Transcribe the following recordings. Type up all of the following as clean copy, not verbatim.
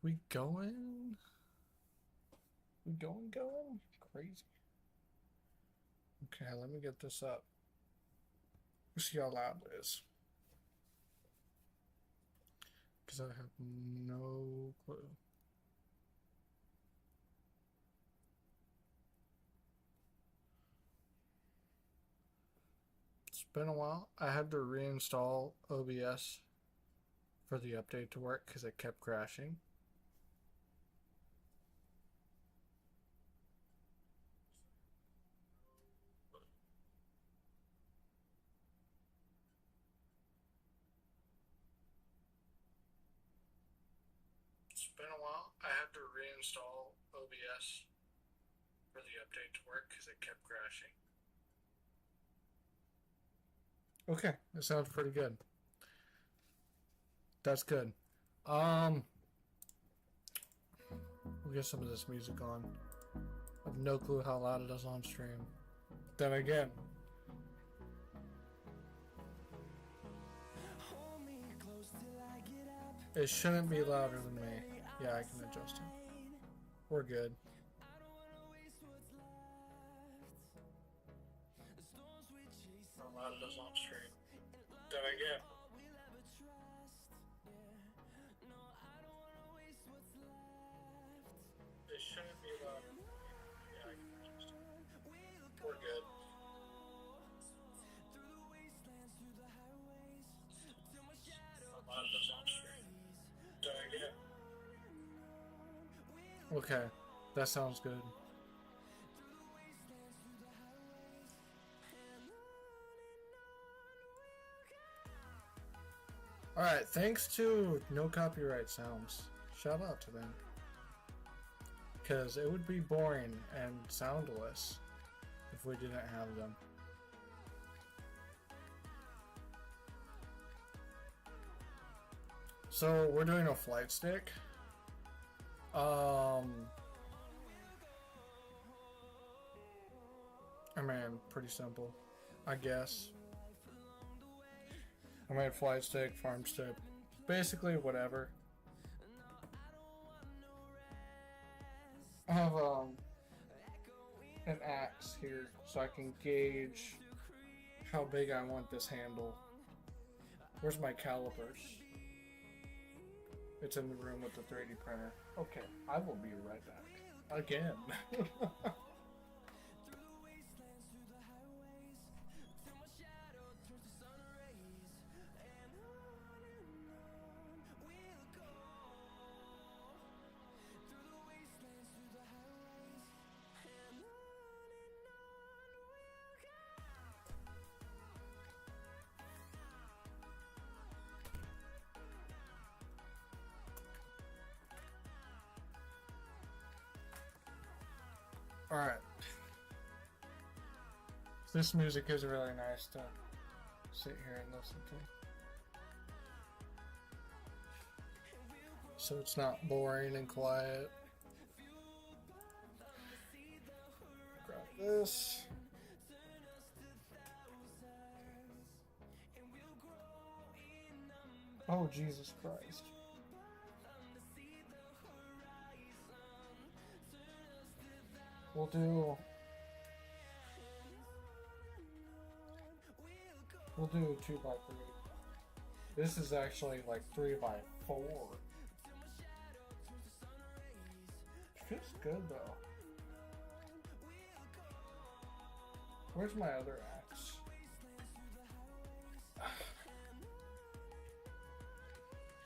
We going? We going? Crazy. Okay, let me get this up. See how loud it is. Because I have no clue. It's been a while. I had to reinstall OBS for the update to work because it kept crashing. It's been a while. I had to reinstall OBS for the update to work because it kept crashing. Okay, that sounds pretty good. That's good. We'll get some of this music on. I have no clue how loud it is on stream. Then again, it shouldn't be louder than me. Yeah, I can adjust it. We're good. How loud it is on stream. Then again. It shouldn't be louder. Yeah, I can adjust it. We're good. How loud it is on stream. Then again. Okay, that sounds good. Alright, thanks to No Copyright Sounds. Shout out to them. Because it would be boring and soundless if we didn't have them. So we're doing a flight stick. I mean, pretty simple, I guess. I made flight stick, farm stick, basically whatever. I have an axe here so I can gauge how big I want this handle. Where's my calipers? It's in the room with the 3D printer. Okay, I will be right back. Again. Alright. This music is really nice to sit here and listen to. So it's not boring and quiet. Grab this. Oh, Jesus Christ. We'll do 2x3. This is actually like 3x4. Feels good though. Where's my other axe?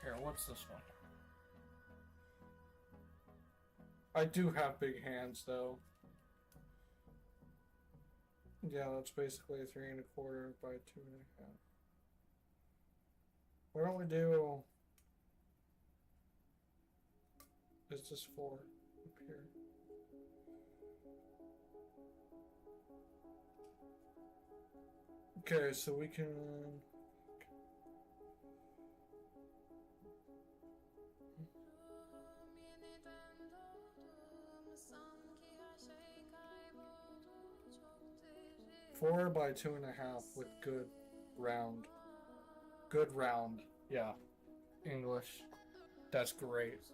Here, what's this one? I do have big hands though. Yeah, that's basically 3 1/4 by 2 1/2. Why don't we do... Is this 4 up here? Okay, so we can... 4 by 2 1/2 with good round. Good round. Yeah. English. That's great.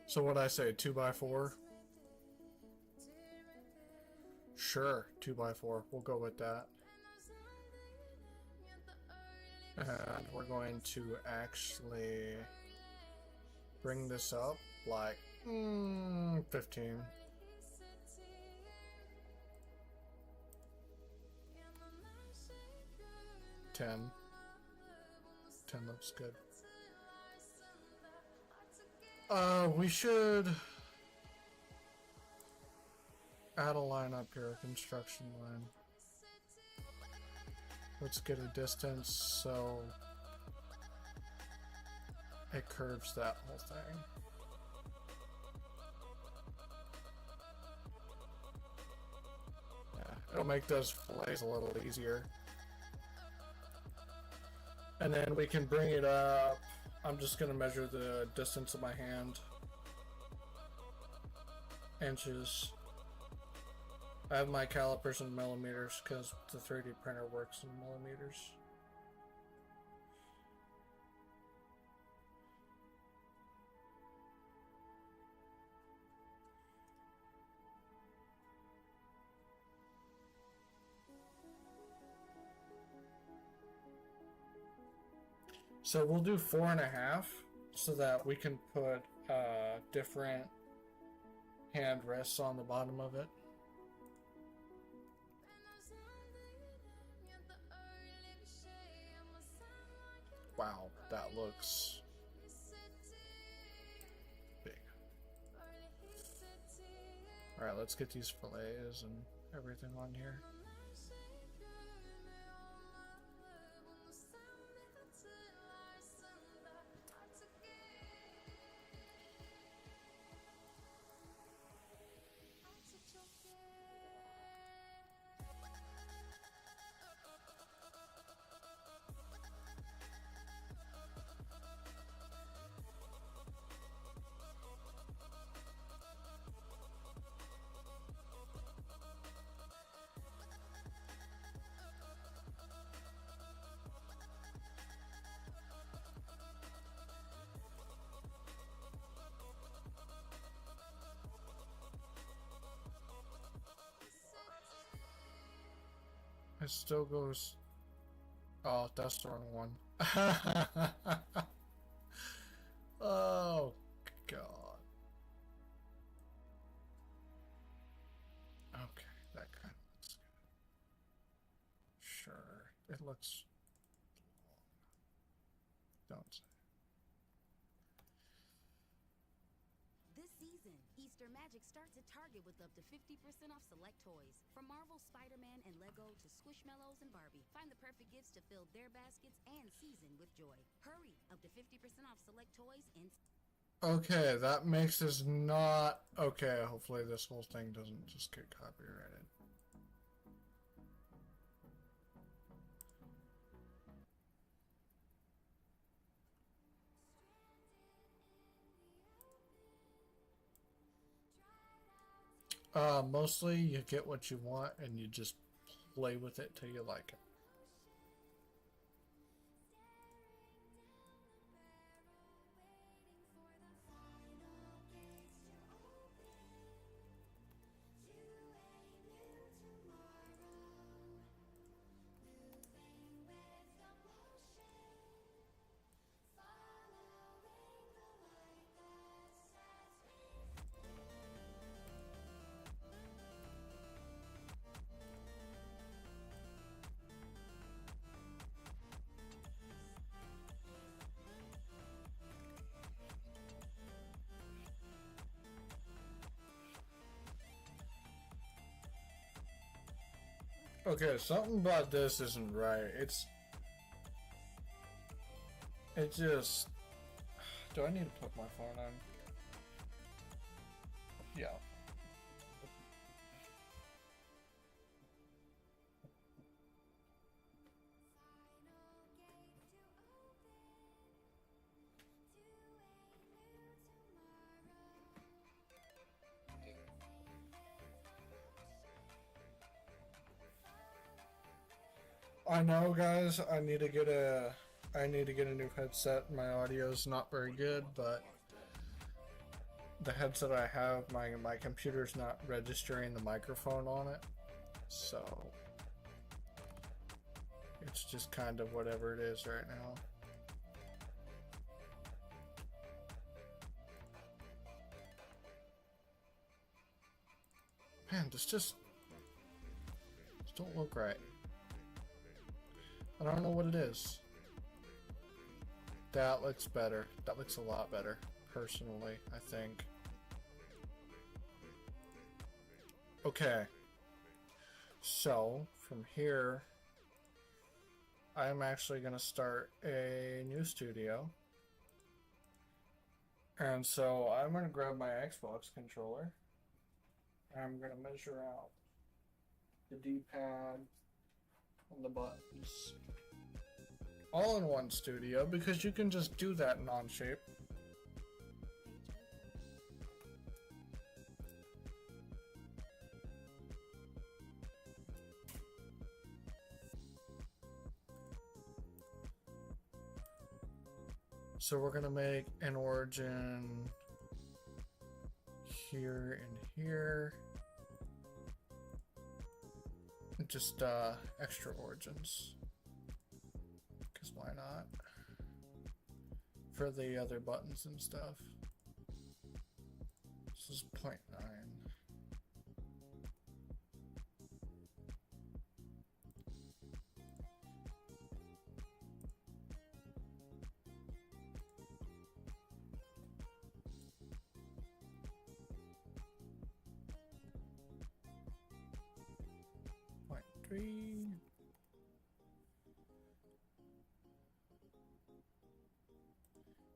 So what I say, 2x4? Sure, 2x4. We'll go with that. And we're going to actually bring this up like 15. 10. 10 looks good. We should add a line up here, a construction line. Let's get a distance so it curves that whole thing. Yeah, it'll make those fillets a little easier. And then we can bring it up. I'm just going to measure the distance of my hand. Inches. I have my calipers in millimeters because the 3D printer works in millimeters. So we'll do 4.5 so that we can put different hand rests on the bottom of it. Wow, that looks big. Alright, let's get these fillets and everything on here. It still goes. Oh, that's the wrong one. Oh, God. Okay, that kind of looks good. Sure, it looks long. Don't say. This season, Easter Magic starts at Target with up to 50% off select toys. From Marvel, Spider-Man, and Lego to Squishmallows and Barbie. Find the perfect gifts to fill their baskets and season with joy. Hurry! Up to 50% off select toys and... Okay, that makes us not... Okay, hopefully this whole thing doesn't just get copyrighted. Mostly you get what you want and you just play with it till you like it. Okay, something about this isn't right. It just... Do I need to put my phone on? Yeah. I know, guys, I need to get a I need to get a new headset. My audio is not very good, but the headset I have, my computer's not registering the microphone on it, so it's just kind of whatever it is right now. Man, this don't look right. I don't know what it is. That looks better. That looks a lot better, personally, I think. Okay. So, from here, I'm actually going to start a new studio. And so, I'm going to grab my Xbox controller. And I'm going to measure out the D-pad and the buttons. All in one studio, because you can just do that in Onshape. So we're gonna make an origin here and here. Just extra origins. Because why not? For the other buttons and stuff. This is 0.9.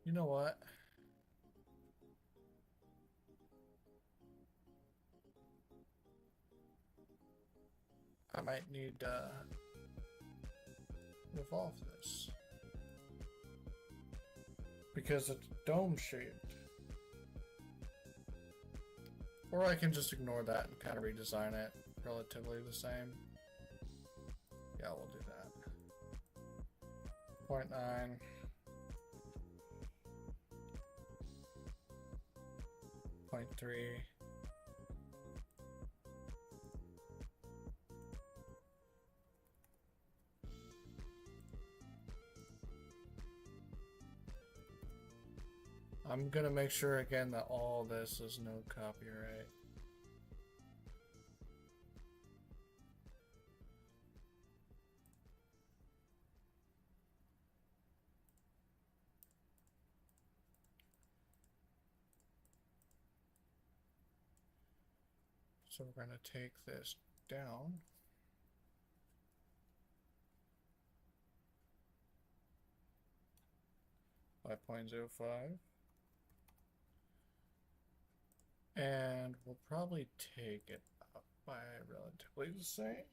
You know what? I might need to revolve this. Because it's dome shaped. Or I can just ignore that and kind of redesign it relatively the same. Yeah, we'll do that. 0.9. 0.3. I'm gonna make sure again that all this is no copyright. So we're going to take this down. By 0.05. And we'll probably take it up by relatively the same.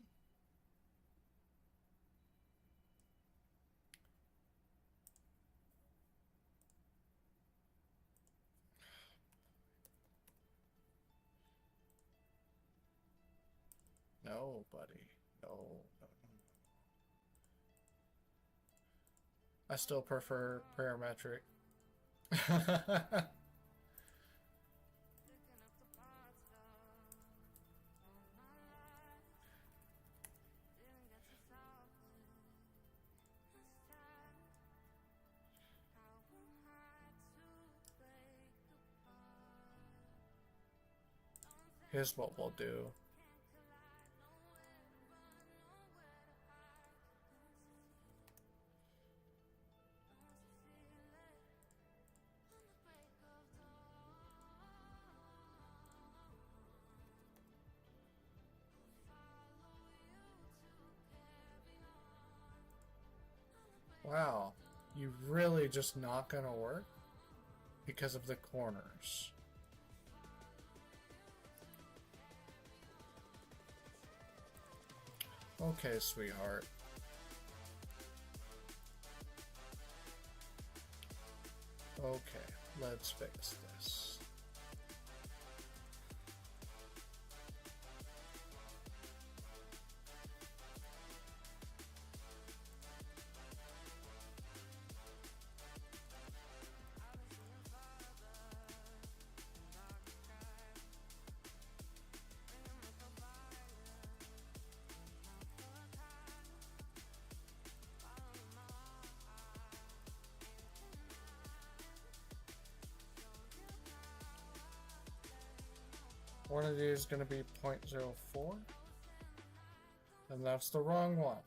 No, buddy. No, no, no. I still prefer parametric. Here's what we'll do. Wow, you really just not gonna work because of the corners. Okay, sweetheart. Okay, let's fix this. One of these is going to be 0.04. And that's the wrong one.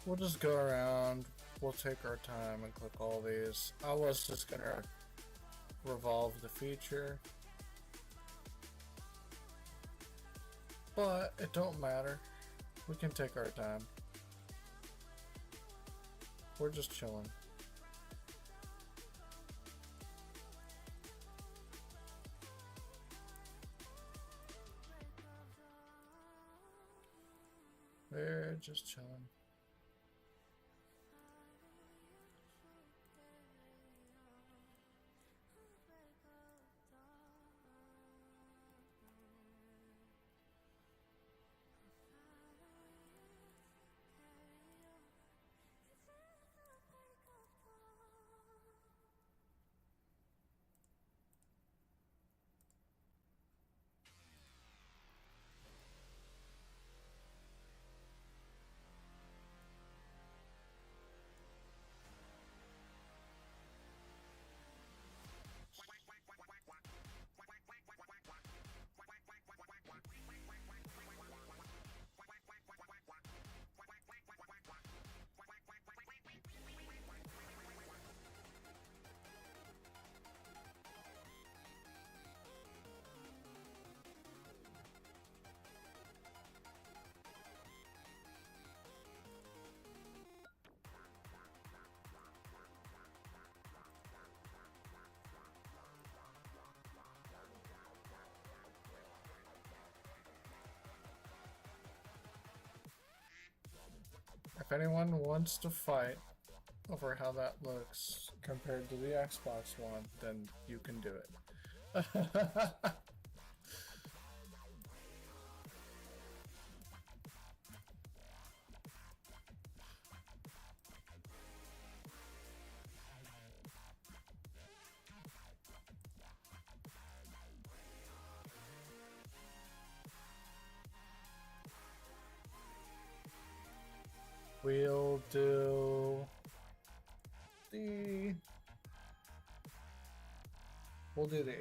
We'll just go around, we'll take our time and click all these. I was just gonna revolve the feature, but it don't matter. We can take our time. We're just chilling. We're just chilling. If anyone wants to fight over how that looks compared to the Xbox One, then you can do it. We'll do the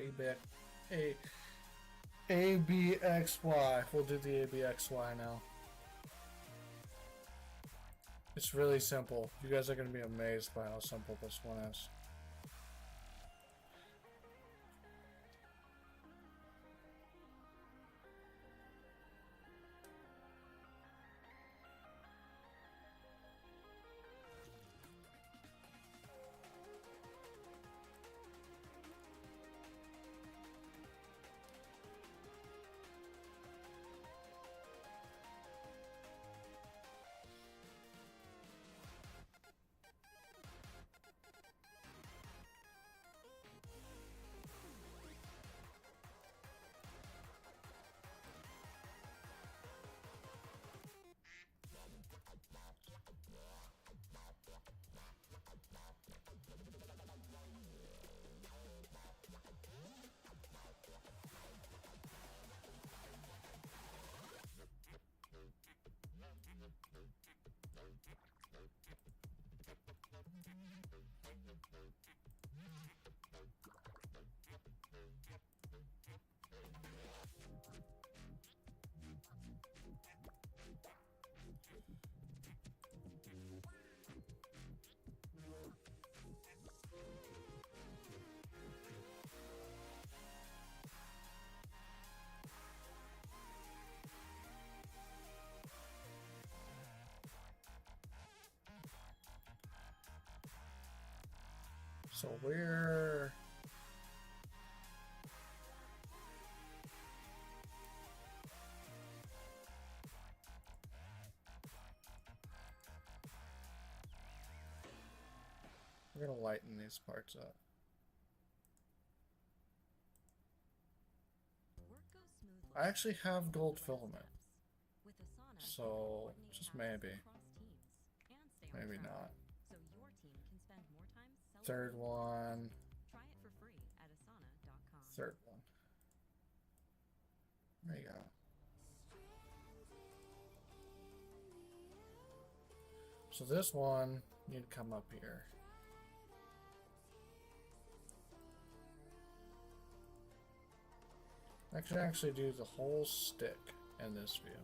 ABXY. We'll do the ABXY now. It's really simple. You guys are going to be amazed by how simple this one is. So we're gonna lighten these parts up. I actually have gold filament, so just maybe not. Third one. Third one. There you go. So this one, you need to come up here. I can actually do the whole stick in this view.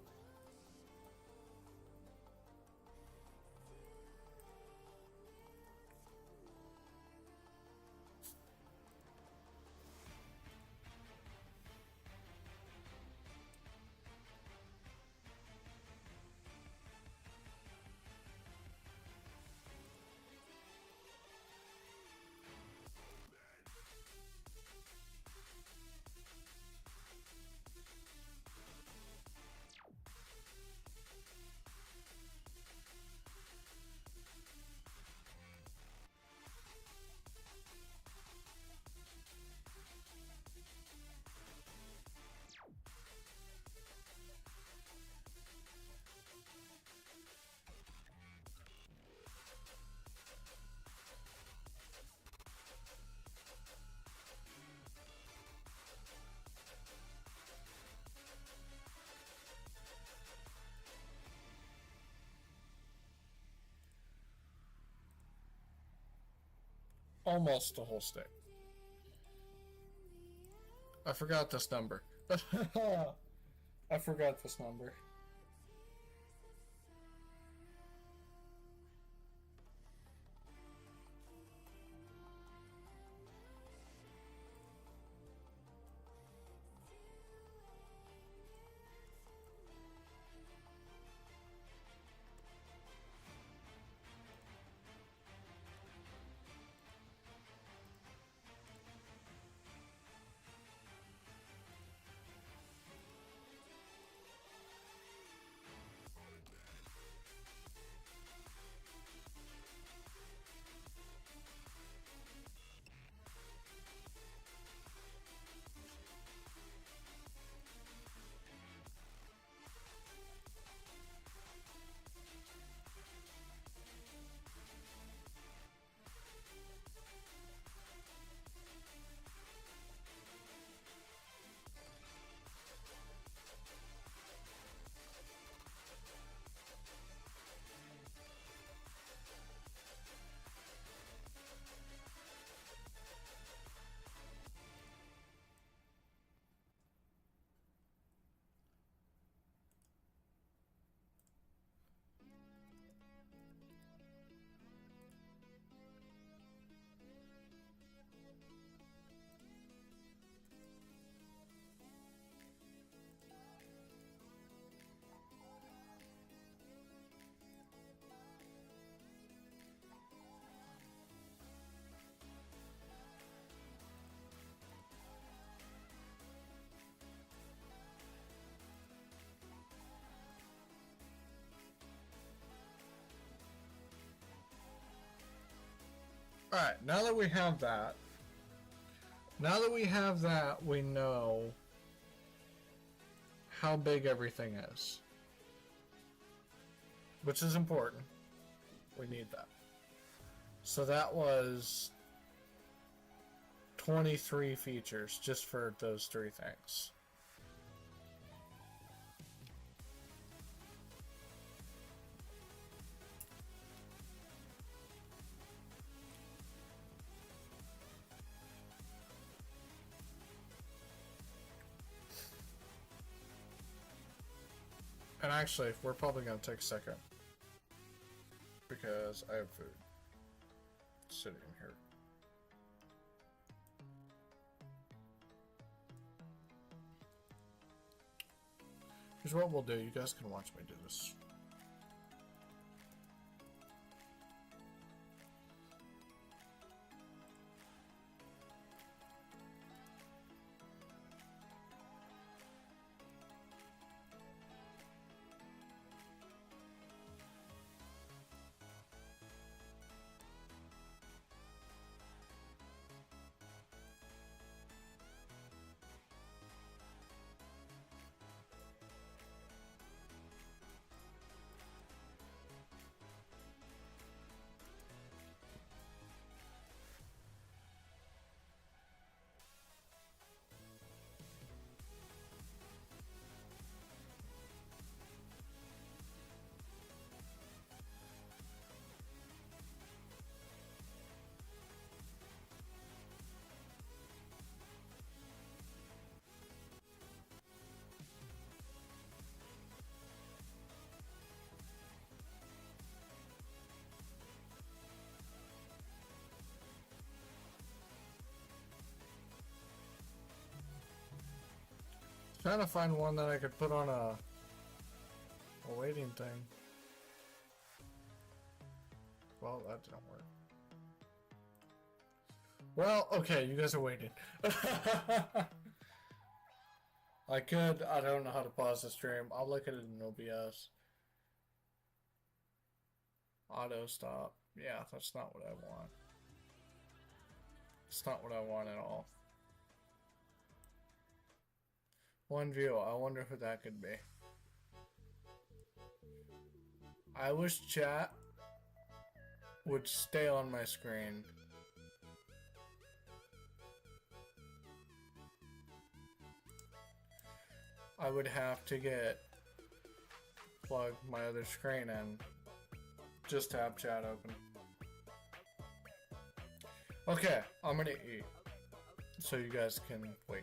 Almost the whole stick. I forgot this number. I forgot this number. Alright, now that we have that, we know how big everything is. Which is important. We need that. So that was 23 features just for those three things. And actually, we're probably going to take a second because I have food sitting here. Here's what we'll do. You guys can watch me do this. Trying to find one that I could put on a waiting thing. Well, that didn't work. Well, okay, you guys are waiting. I don't know how to pause the stream. I'll look at it in OBS. Auto stop. Yeah, that's not what I want. It's not what I want at all. One view. I wonder who that could be. I wish chat would stay on my screen. I would have to plug my other screen in just to have chat open. Okay, I'm gonna eat so you guys can wait.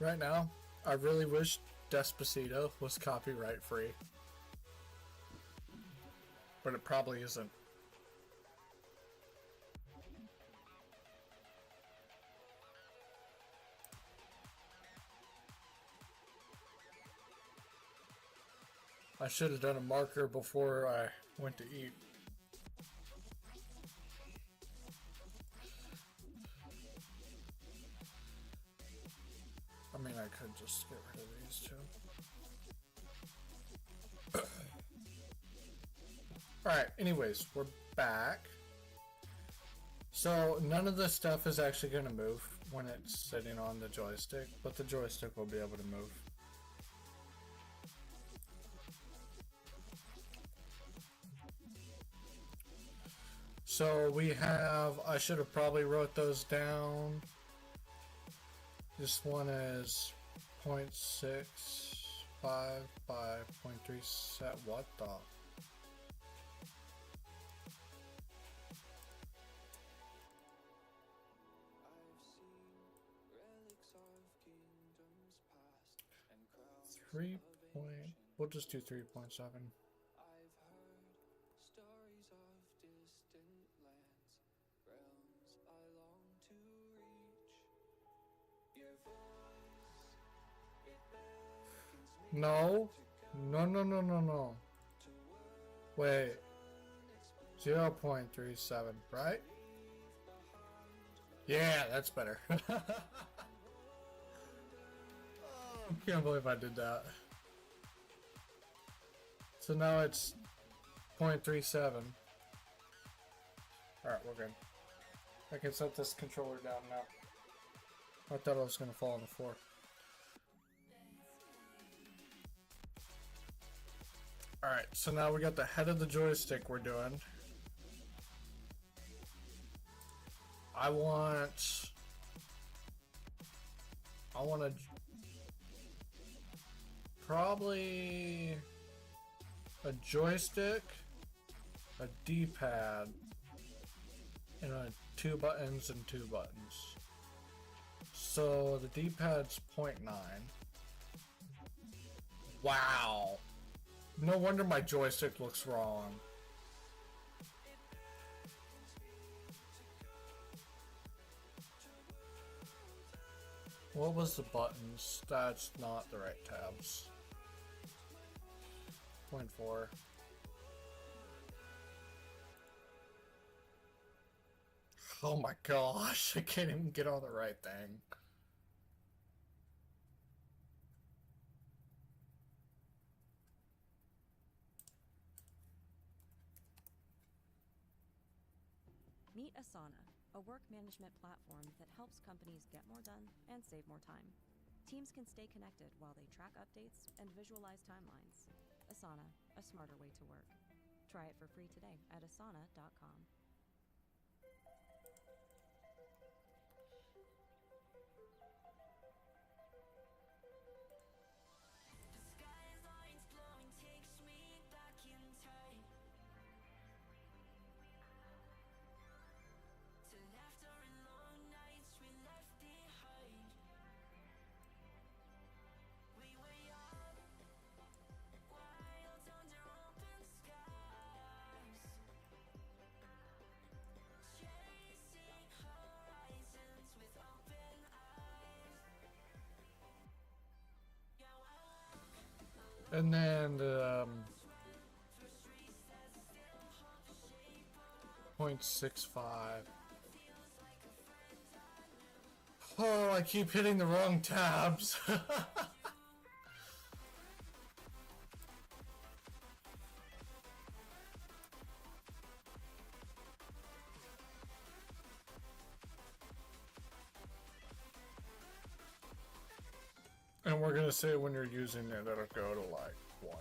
Right now, I really wish Despacito was copyright free. But it probably isn't. I should have done a marker before I went to eat. I mean, I could just get rid of these two. Alright, anyways, we're back. So, none of this stuff is actually going to move when it's sitting on the joystick, but the joystick will be able to move. So we have, I should have probably wrote those down. This one is 0.65 by 0.3 set. What the? We'll just do 3.7. No. No. Wait. 0.37, right? Yeah, that's better. Oh, I can't believe I did that. So now it's 0.37. Alright, we're good. I can set this controller down now. I thought I was going to fall on the floor. Alright, so now we got the head of the joystick we're doing. I want to probably a joystick, a D-pad, and 2 buttons and 2 buttons. So the D-pad's 0.9. Wow. No wonder my joystick looks wrong. What was the buttons? That's not the right tabs. 0.4. Oh my gosh, I can't even get on the right thing. Meet Asana, a work management platform that helps companies get more done and save more time. Teams can stay connected while they track updates and visualize timelines. Asana, a smarter way to work. Try it for free today at asana.com. And then 0.65. Oh, I keep hitting the wrong tabs. And we're gonna say when you're using it, it'll go to like 1.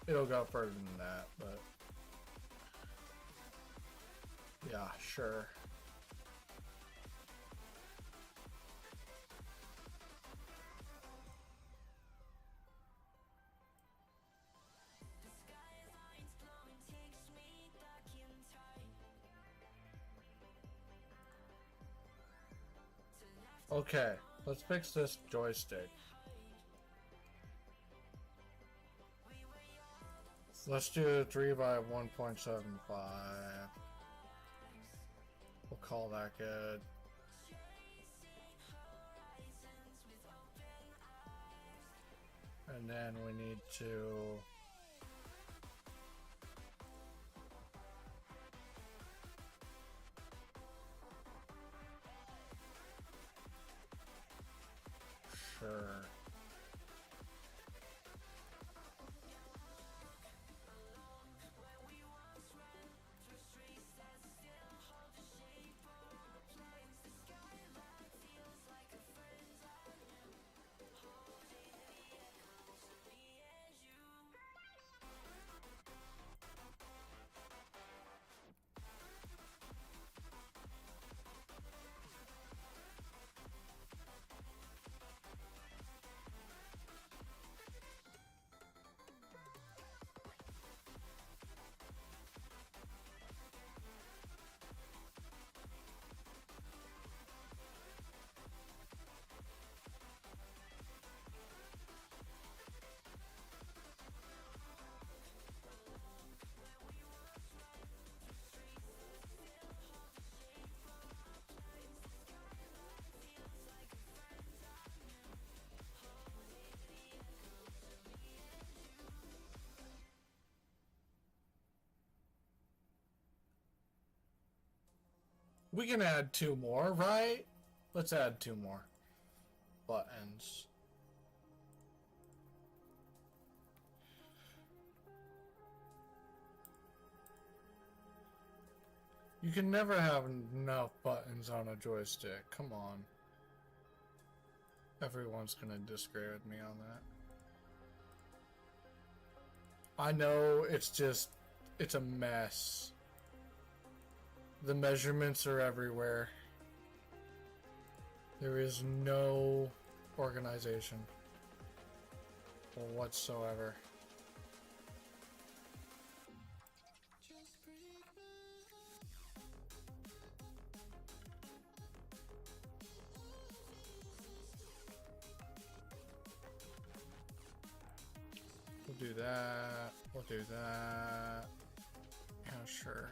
It'll go further than that, but yeah, sure. Okay, let's fix this joystick. Let's do 3 by 1.75. We'll call that good. And then we need to sure. We can add 2 more, right? Let's add 2 more buttons. You can never have enough buttons on a joystick. Come on. Everyone's gonna disagree with me on that. I know it's a mess. The measurements are everywhere. There is no organization whatsoever. We'll do that. We'll do that. Yeah, sure.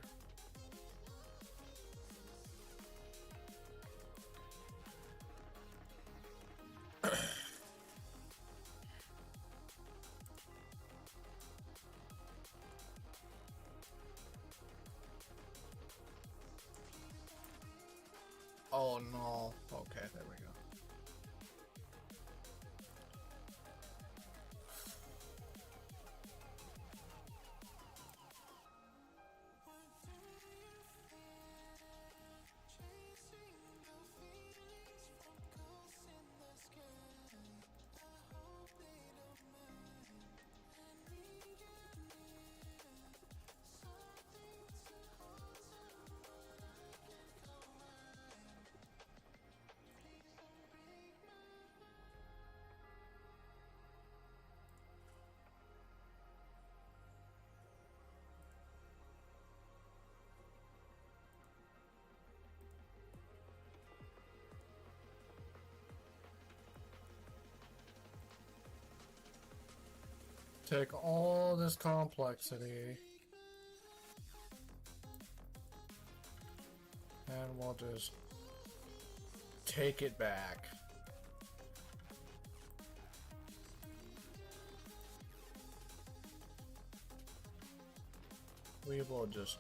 Oh no. Okay, there we go. Take all this complexity and we'll just take it back. We will just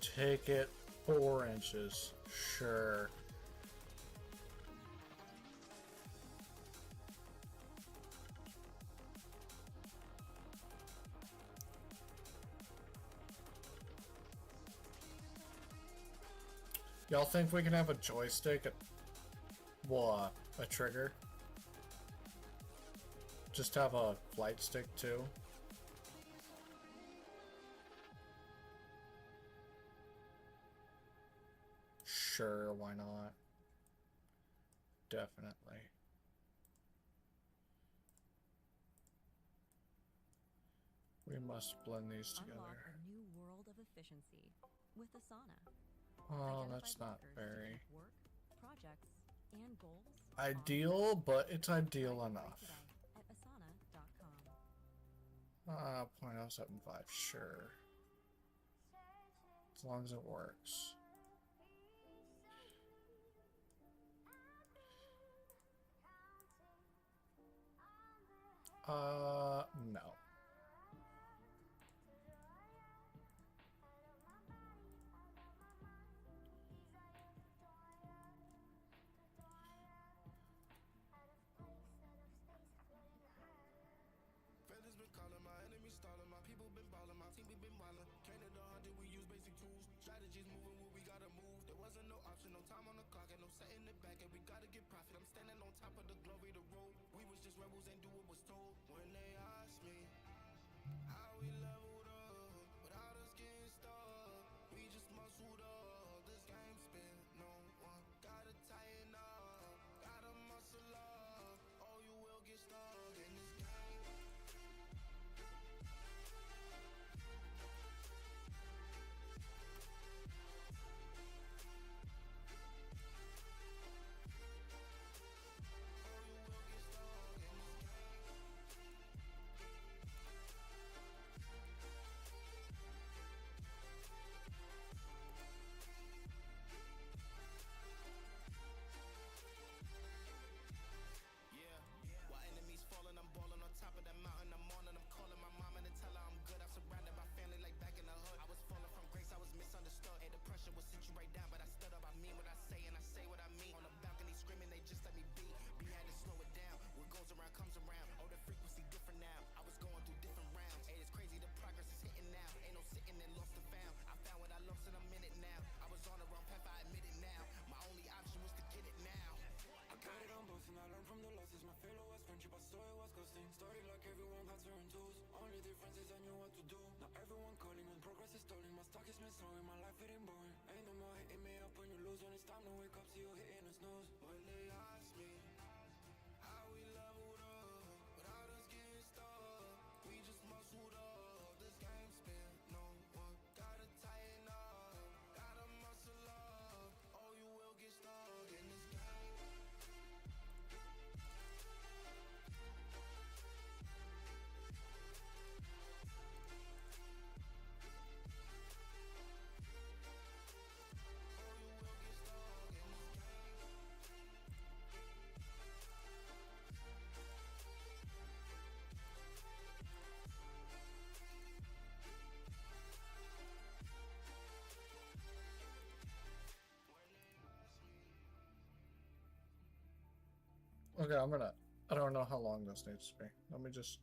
take it 4 inches, sure. Y'all think we can have a joystick at, well, a trigger? Just have a flight stick too? Sure, why not? Definitely. We must blend these together. Unlock a new world of efficiency with Asana. Oh, Identify that's not blockers to very... keep work, projects, and goals? Ideal, but it's ideal Try enough. today at asana.com. 0.075, sure. As long as it works. No. Feathers been calling, my enemies stalling, my people been balling, my team we been wildin'. Can't the 100, we use basic tools. Strategies moving where we gotta move. There wasn't no option, no time on the clock, and no setting it back, and we gotta get profit. I'm standing on top of the glory, the road. We was just rebels and do what was told. When they asked me how we leveled up, without us getting stuck, we just muscled up. This game spin, no one gotta tighten up, gotta muscle up, or you will get stuck in this game. Started like everyone had certain tools. Only difference is I knew what to do. Now everyone calling when progress is stalling. My stock is been slowing, my life getting boring. Ain't no more hitting me up when you lose. When it's time to wake up, see you hitting the snooze. When they ask me how we leveled up, without us getting stuck, we just muscled up. This game spin, no one gotta tighten up, gotta muscle up, or you will get stuck in this game. Okay, I don't know how long this needs to be. Let me just...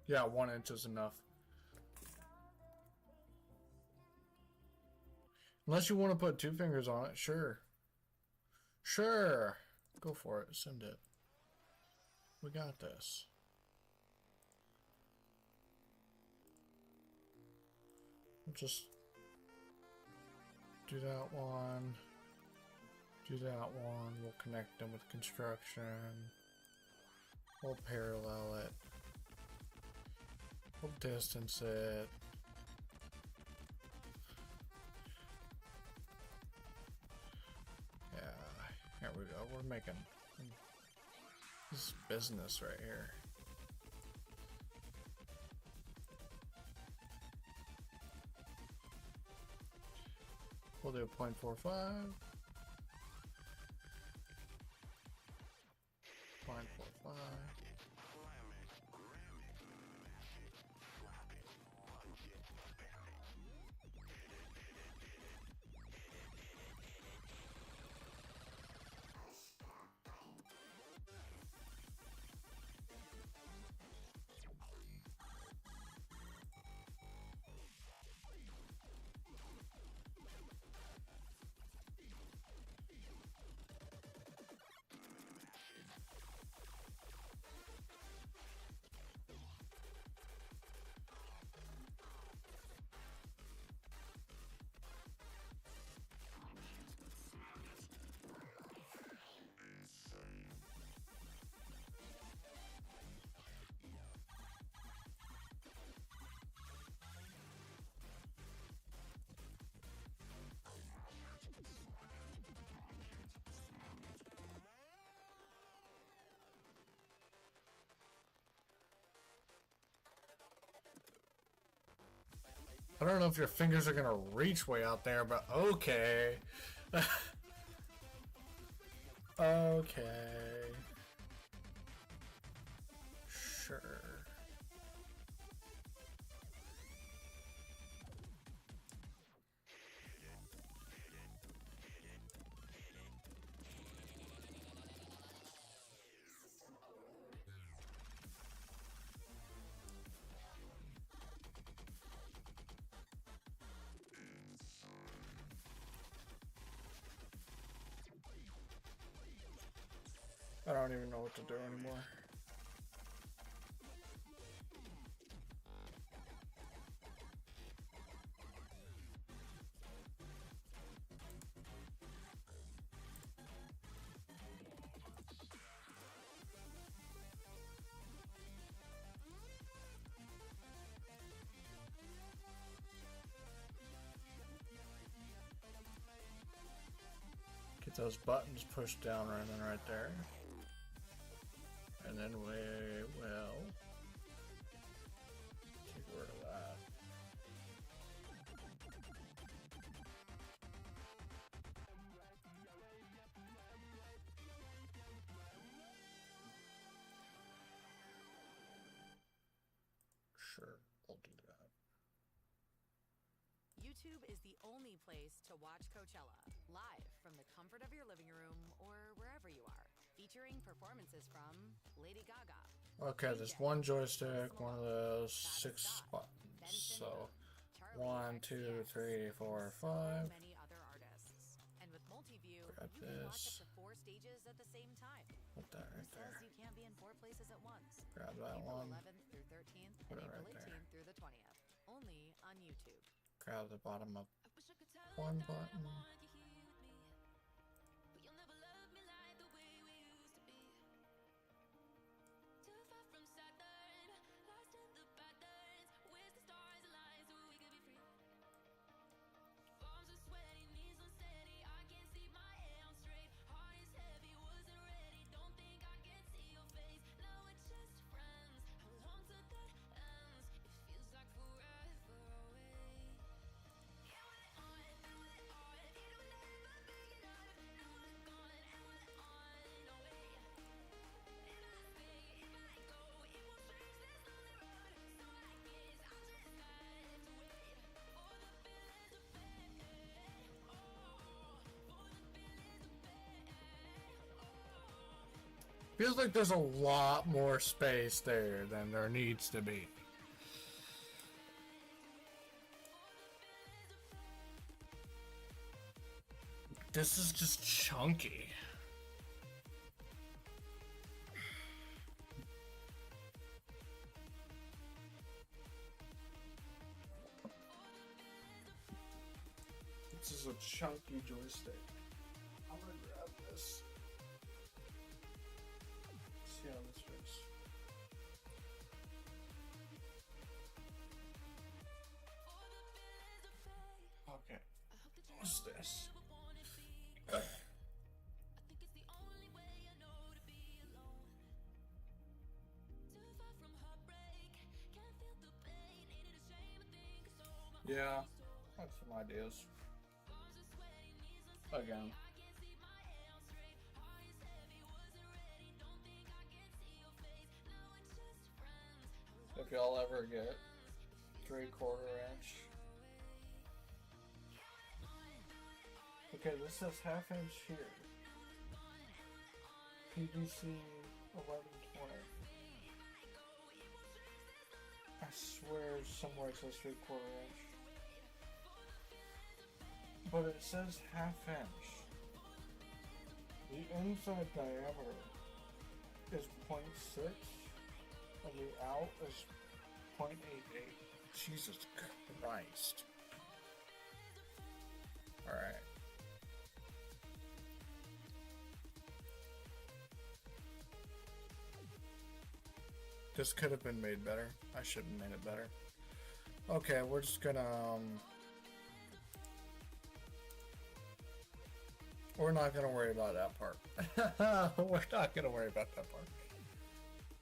Yeah, 1 inch is enough. Unless you want to put 2 fingers on it, sure. Sure. Go for it. Send it. We got this. We'll just do that one. Do that one. We'll connect them with construction. We'll parallel it. We'll distance it. Yeah, here we go. We're making this is business right here. We'll do 0.45. 0.45. I don't know if your fingers are gonna reach way out there, but okay. Okay. Sure. I don't even know what to do anymore. Get those buttons pushed down right there. And then we will get rid of that. Sure, I'll do that. YouTube is the only place to watch Coachella, live from the comfort of your living room or wherever you are. Featuring performances from Lady Gaga. Okay, there's one joystick, one of those 6 buttons. So 1, 2, 3, 4, 5. Many other artists. And with multi-view, Grab you can watch this. up to 4 stages at the same time. Put that right Who there. says you can't be in 4 places at once? Grab that April one. 11th through 13th Put and it right April there. 18th through the 20th. Only on YouTube. Grab the bottom of one button. Feels like there's a lot more space there than there needs to be. This is just chunky. This is a chunky joystick. I'm gonna grab this. See how this works. Okay. What's this? Yeah, I have some ideas. Again. If y'all ever get 3/4 inch. Okay, this says 1/2 inch here. PVC 1120. I swear somewhere it says 3/4 inch. But it says 1/2 inch. The inside diameter is 0.6 and the out is 0.88. Jesus Christ. Alright. This could have been made better. I should have made it better. Okay, we're just gonna we're not gonna worry about that part. We're not gonna worry about that part.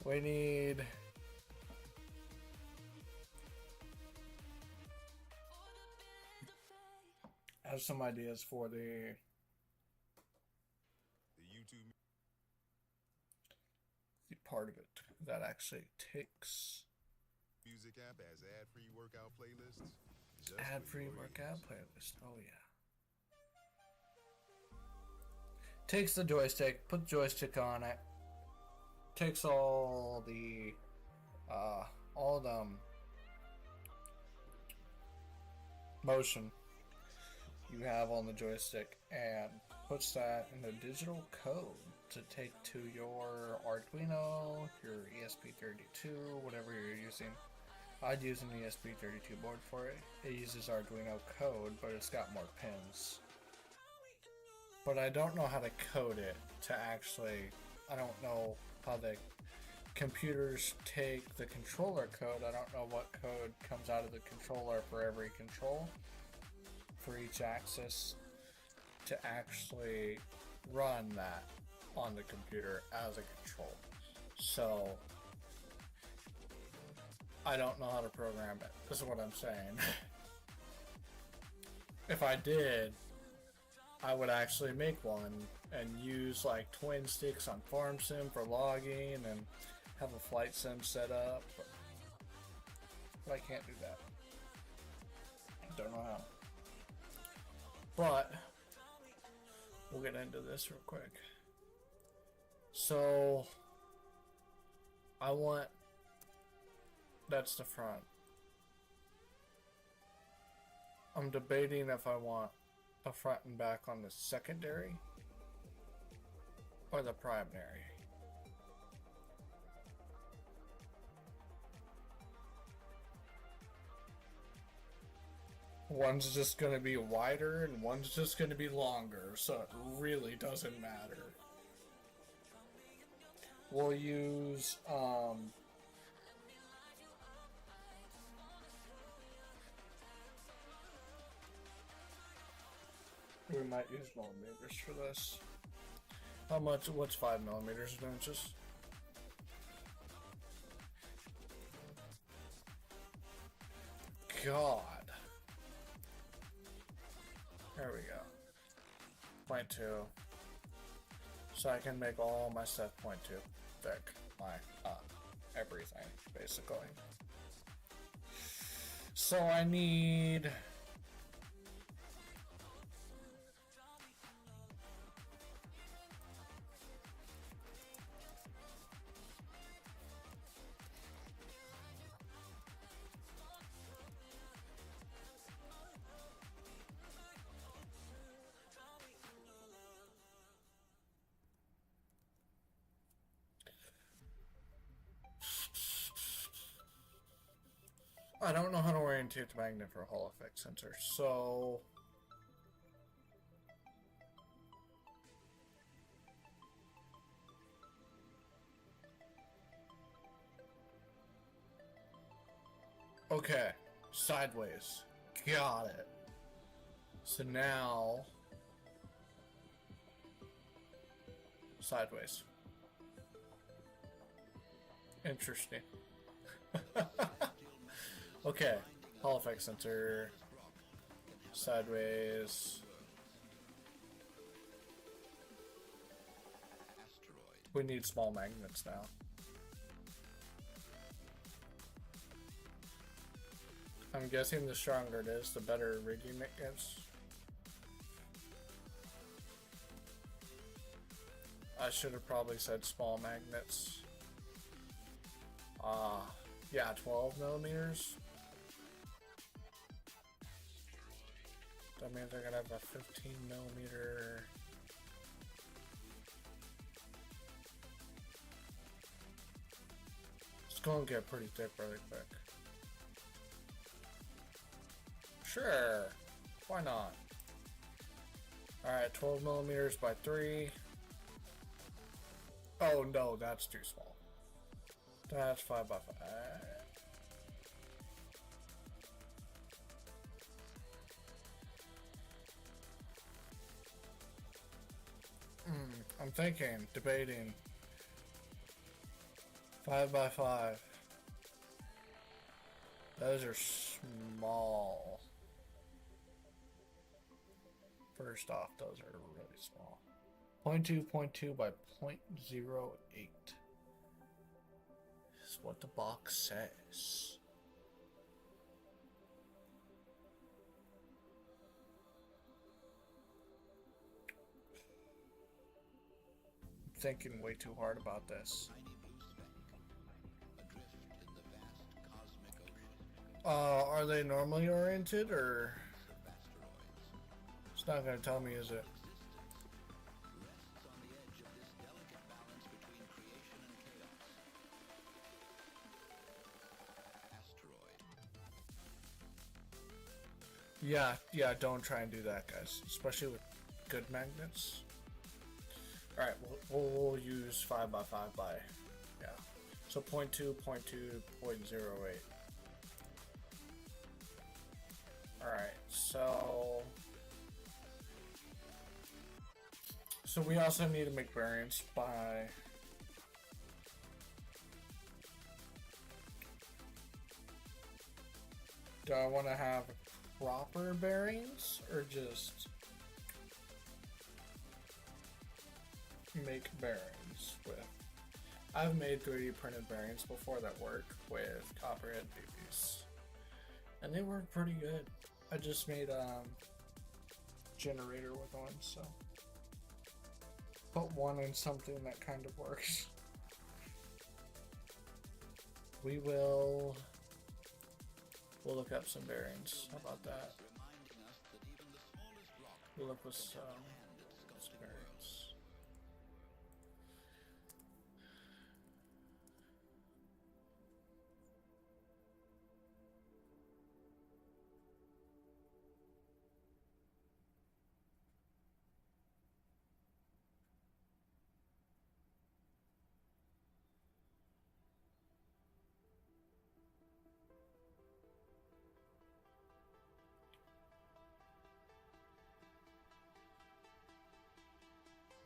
We need have some ideas for the YouTube part of it that actually takes music app as ad-free workout playlists. ad-free workout playlist. Oh yeah. Takes the joystick, put the joystick on it. Takes all the motion you have on the joystick and puts that in a digital code to take to your Arduino, your ESP32, whatever you're using. I'd use an ESP32 board for it. It uses Arduino code, but it's got more pins. But I don't know how to code it to actually, I don't know how the computers take the controller code. I don't know what code comes out of the controller for every control, for each axis, to actually run that on the computer as a control. So I don't know how to program it. This is what I'm saying. If I did, I would actually make one and use like twin sticks on Farm Sim for logging and have a flight sim set up. But I can't do that. Don't know how. But we'll get into this real quick. So I want, that's the front. I'm debating if I want a front and back on the secondary or the primary. One's just going to be wider and one's just going to be longer, so it really doesn't matter. We'll use we might use millimeters for this. How much? What's 5 millimeters in inches? God. There we go. 0.2. So I can make all my stuff 0.2 thick. My everything, basically. So I need I don't know how to orientate the magnet for a Hall effect sensor, so okay, sideways. Got it. So now sideways. Interesting. Okay, Hall effect sensor, sideways. We need small magnets now. I'm guessing the stronger it is, the better rigging it gets. I should have probably said small magnets. Yeah, 12 millimeters. That means they're gonna have a 15 millimeter. It's gonna get pretty thick really quick. Sure, why not? Alright, 12 millimeters by 3. Oh no, that's too small. That's 5 by 5. I'm thinking, debating. 5 by 5. Those are small. First off, those are really small. 0.2 by 0.08 is what the box says. I'm thinking way too hard about this. Are they normally oriented, or it's not going to tell me, is it? Yeah, don't try and do that, guys, especially with good magnets. Alright, we'll use 5 by 5 by, yeah. So 0.2, 0.2, 0.08. Alright, so we also need to make variants by do I want to have proper bearings or just make bearings with? I've made 3D printed bearings before that work with copperhead BBs, and they work pretty good. I just made a generator with one, so put one in something that kind of works. We'll look up some bearings. How about that? We'll look with some bearings.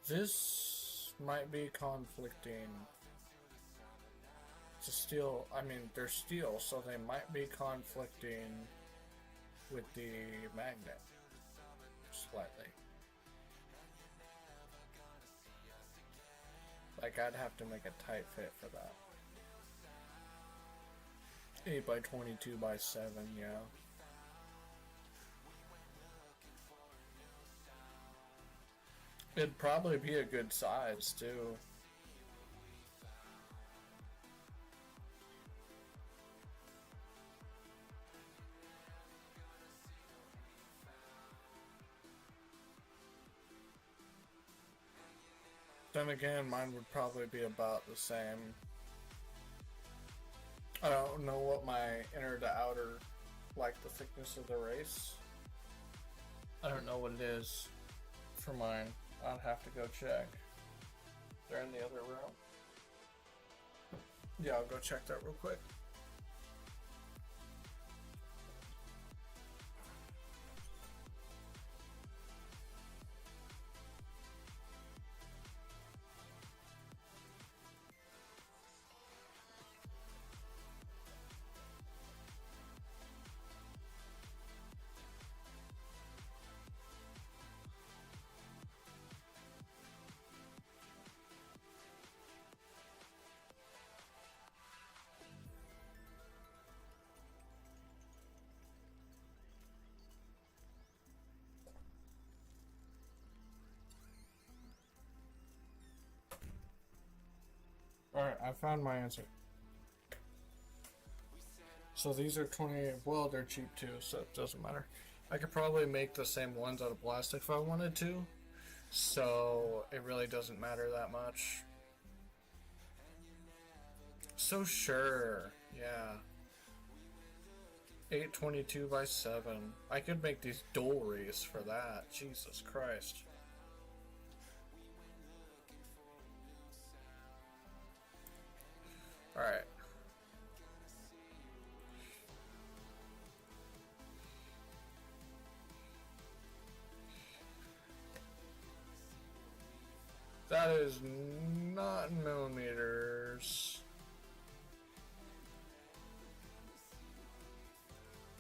This might be conflicting. It's a steel, I mean, they're steel, so they might be conflicting with the magnet slightly. Like, I'd have to make a tight fit for that. 8 by 22 by 7, yeah. It'd probably be a good size, too. Then again, mine would probably be about the same. I don't know what my inner to outer, like the thickness of the race. I don't know what it is for mine. I'd have to go check. They're in the other room. Yeah, I'll go check that real quick. Alright, I found my answer. So these are 28, well, they're cheap too, so it doesn't matter. I could probably make the same ones out of plastic if I wanted to, so it really doesn't matter that much. So sure, yeah. 822 by 7. I could make these doilies for that, Jesus Christ. Alright. That is not in millimeters.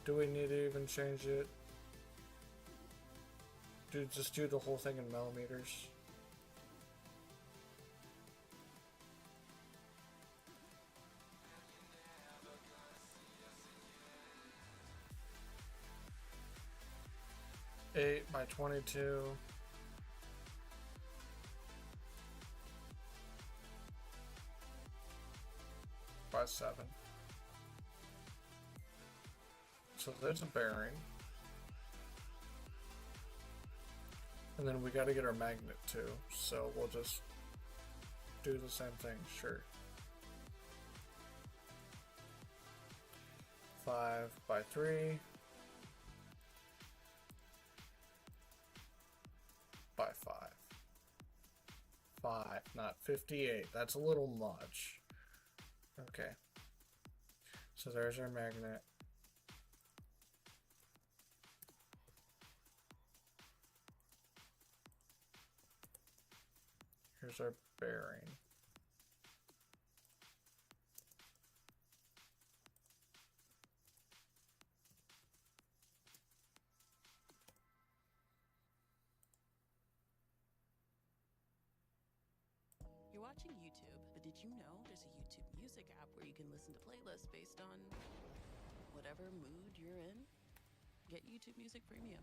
Do we need to even change it just do the whole thing in millimeters. Eight by 22. By 7. So there's a bearing. And then we got to get our magnet too. So we'll just do the same thing, sure. 5 by 3. By 5. 5, not 58. That's a little much. Okay. So there's our magnet. Here's our bearing. You're watching YouTube, but did you know there's a YouTube Music app where you can listen to playlists based on whatever mood you're in? Get YouTube Music Premium.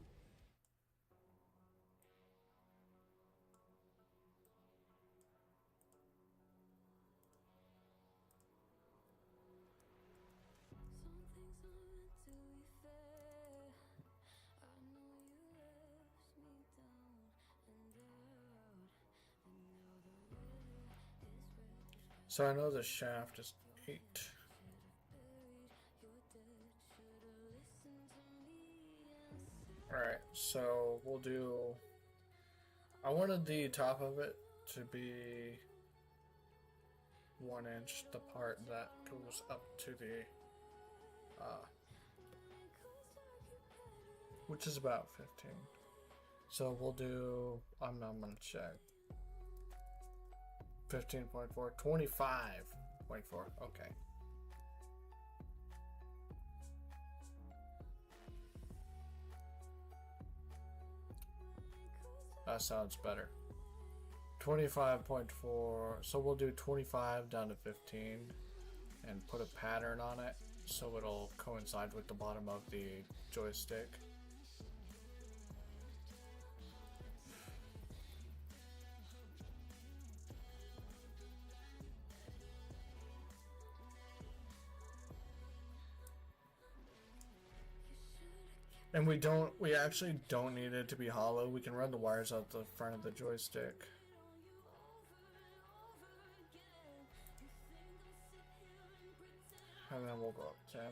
So I know the shaft is 8. Alright, so we'll do... I wanted the top of it to be 1 inch, the part that goes up to the... which is about 15. So we'll do... I'm gonna check. 15.4, 25.4, okay. That sounds better. 25.4, so we'll do 25 down to 15 and put a pattern on it so it'll coincide with the bottom of the joystick. And we actually don't need it to be hollow. We can run the wires out the front of the joystick. And then we'll go up 10.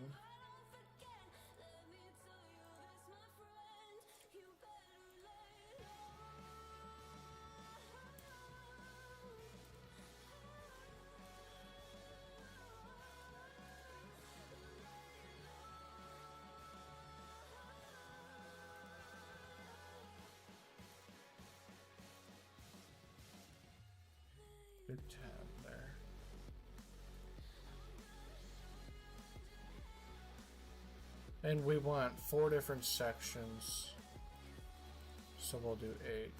Good tab there. And we want 4 different sections. So we'll do 8.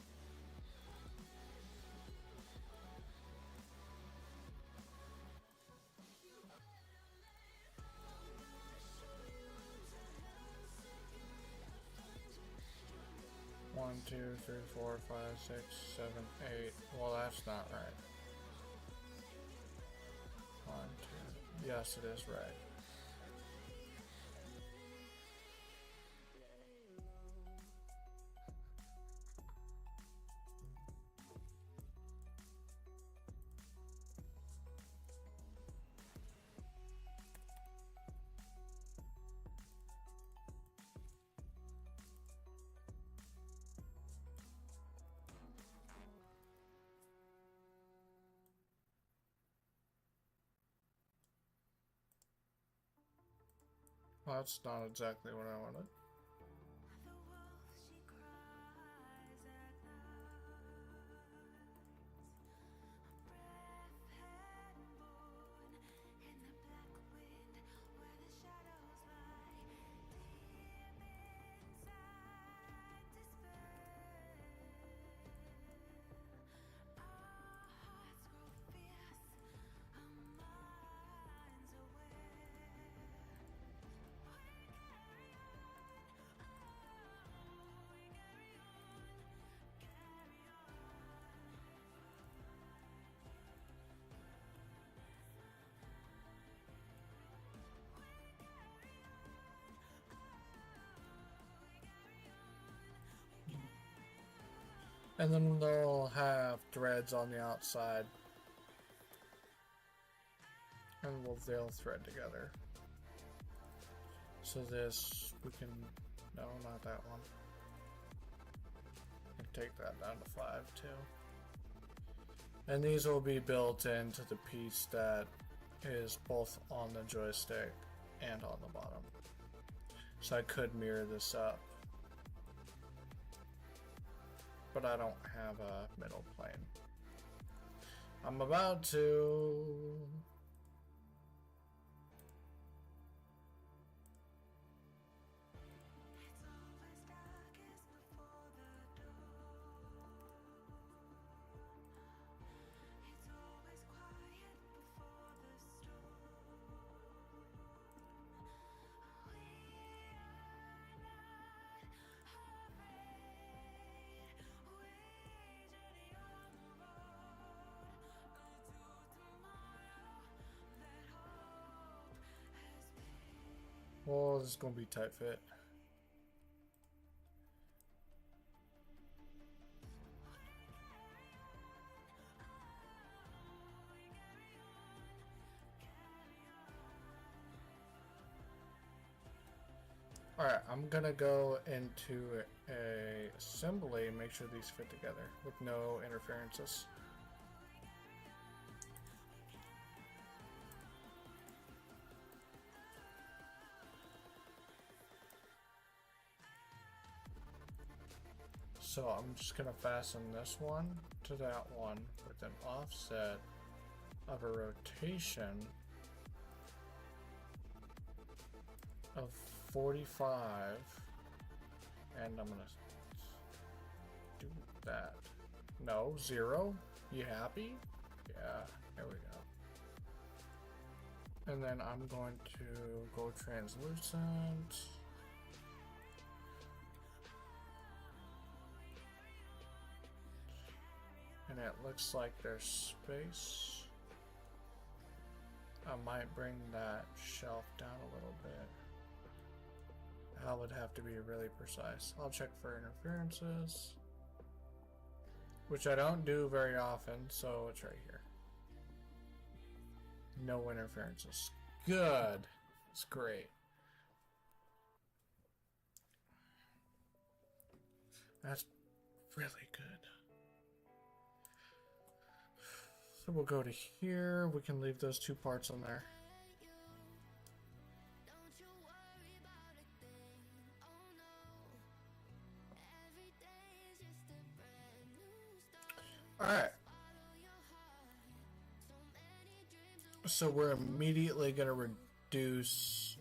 One, 2, 3, 4, 5, 6, 7, 8. Well, that's not right. 1, 2. Yes, it is right. Well, that's not exactly what I wanted. And then they'll have threads on the outside. And they'll thread together. So this, we can, no, not that one. We can take that down to 5 too. And these will be built into the piece that is both on the joystick and on the bottom. So I could mirror this up. But I don't have a middle plane. I'm about to. Well, this is gonna be tight fit. Alright, I'm gonna go into a assembly and make sure these fit together with no interferences. So I'm just gonna fasten this one to that one with an offset of a rotation of 45, and I'm gonna do that. No, 0. You happy? Yeah, there we go. And then I'm going to go translucent. And it looks like there's space. I might bring that shelf down a little bit. I would have to be really precise. I'll check for interferences, which I don't do very often, so it's right here. No interferences. Good. It's great. That's really good. So we'll go to here. We can leave those two parts on there. Alright. So we're immediately going to reduce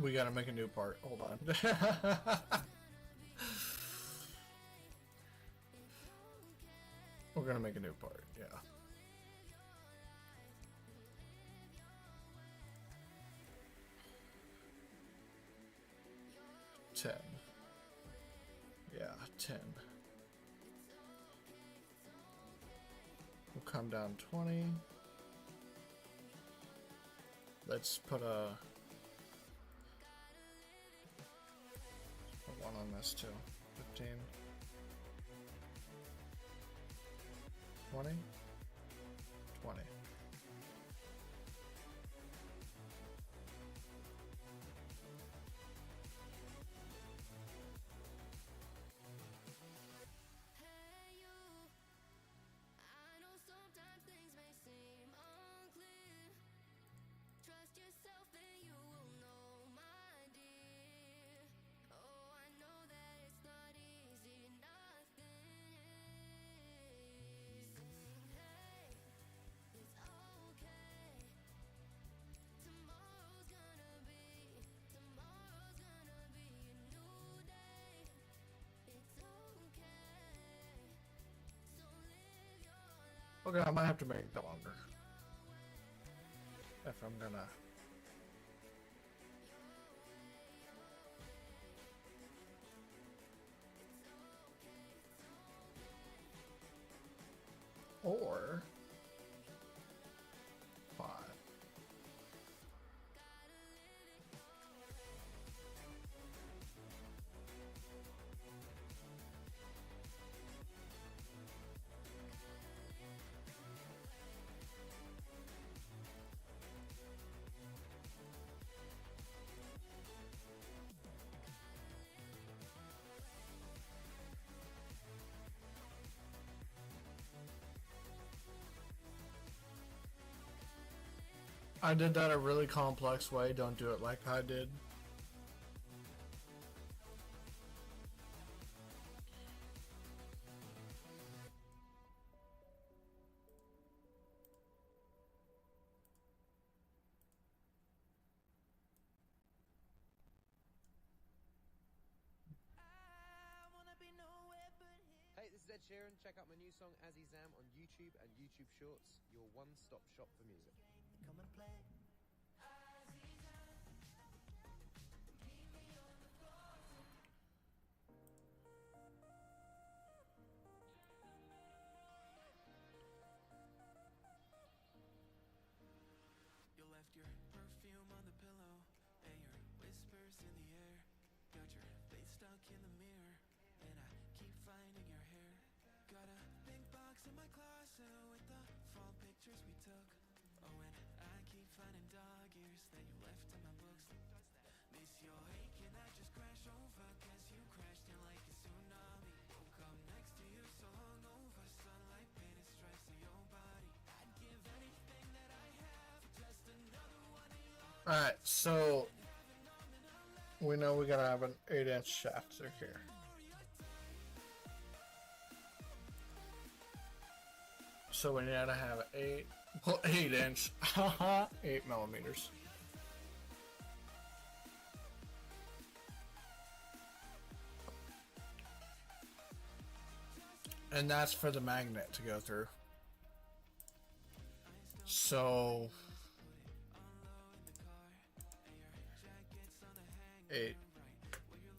we got to make a new part. Hold on. We're going to make a new part. Yeah. $10. Yeah, 10. We'll come down 20. Let's put a one on this too. 15. 20. 20. Okay, I might have to make that longer. If I'm gonna. Or 5. I did that a really complex way. Don't do it like I did. Hey, this is Ed Sheeran. Check out my new song As He Zam on YouTube and YouTube Shorts, your one-stop shop for music. Come and play. You left your perfume on the pillow and your whispers in the air. Got your face stuck in the mirror and I keep finding your hair. Got a big box in my closet with the fall pictures we took. Oh, and I keep finding dog ears that you left in my books. Miss your ache and I just crash over, cause you crashed in like a tsunami. Woke up next to you so hungover, sunlight painted stripes on your body. I'd give anything that I have for just another one of your. Alright, so we know we gotta have an 8-inch shaft through here. So we need to have 8 inch, 8 millimeters. And that's for the magnet to go through. So 8.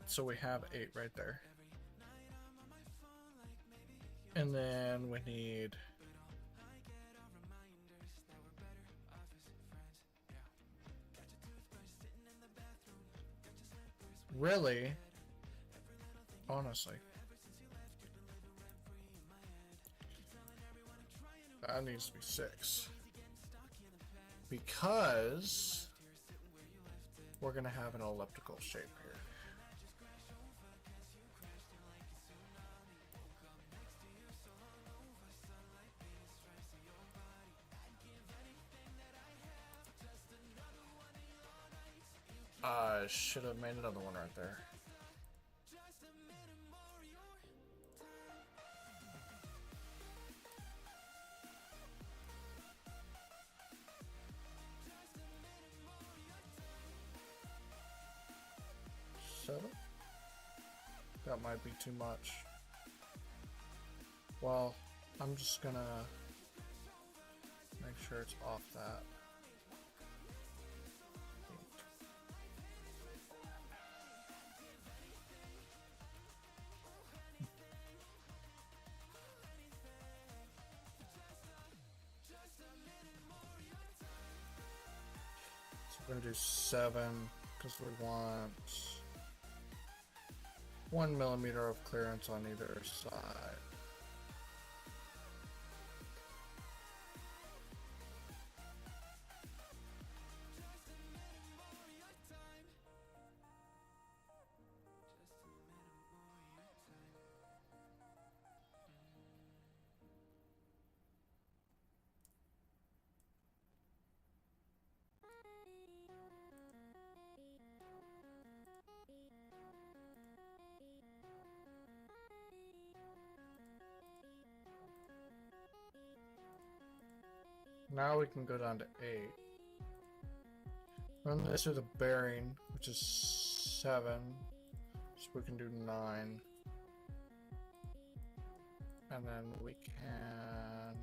So we have 8 right there. And then we need really, honestly, that needs to be 6 because we're gonna have an elliptical shape here. I should have made another one right there. So that might be too much. Well, I'm just gonna make sure it's off that. We're gonna do 7 because we want 1 millimeter of clearance on either side. Now we can go down to 8. Run this through the bearing, which is 7. So we can do 9. And then we can...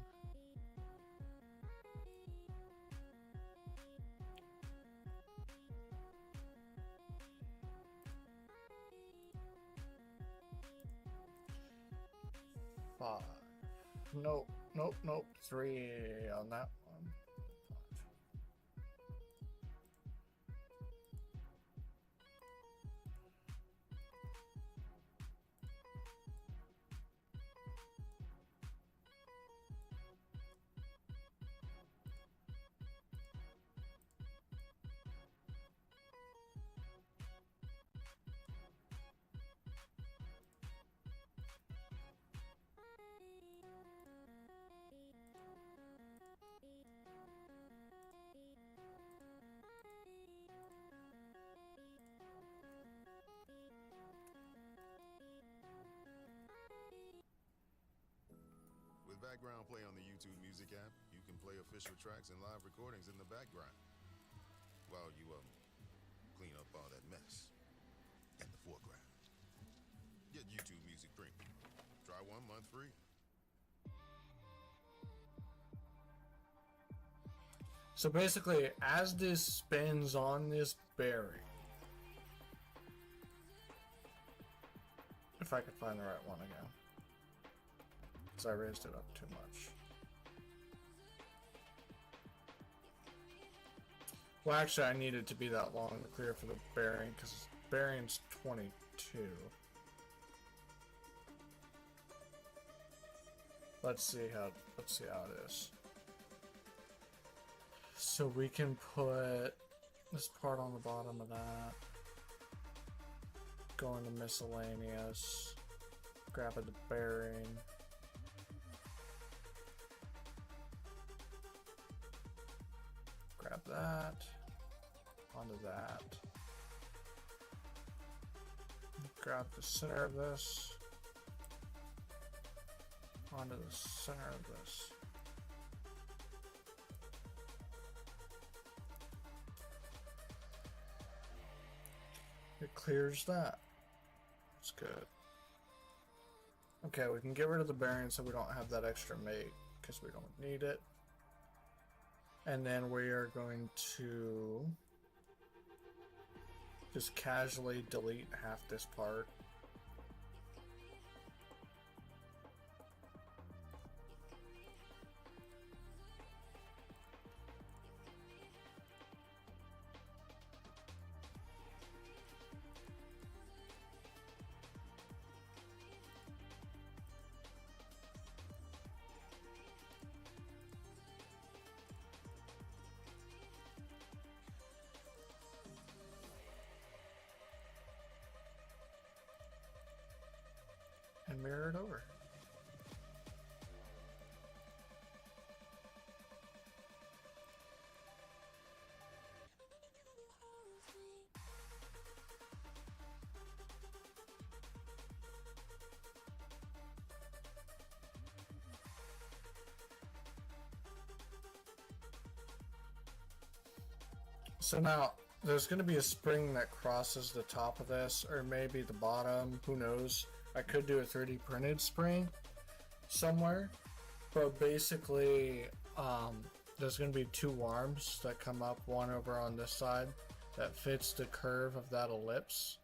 Five. Nope, nope, nope. 3 on that one. 5. background play on the YouTube Music app, you can play official tracks and live recordings in the background while you clean up all that mess in the foreground. Get YouTube Music Premium. Try 1 month free. So basically, as this spins on this bearing, if I could find the right one again, because I raised it up too much. Well, actually, I need it to be that long to clear for the bearing, because bearing's 22. Let's see how it is. So we can put this part on the bottom of that. Go into miscellaneous. Grab the bearing. Grab that. Onto that. Grab the center of this. Onto the center of this. It clears that. That's good. Okay, we can get rid of the bearing so we don't have that extra mate because we don't need it. And then we are going to just casually delete half this part. And mirror it over. So now there's going to be a spring that crosses the top of this, or maybe the bottom, who knows. I could do a 3D printed spring somewhere, but basically there's going to be two arms that come up, one over on this side that fits the curve of that ellipse,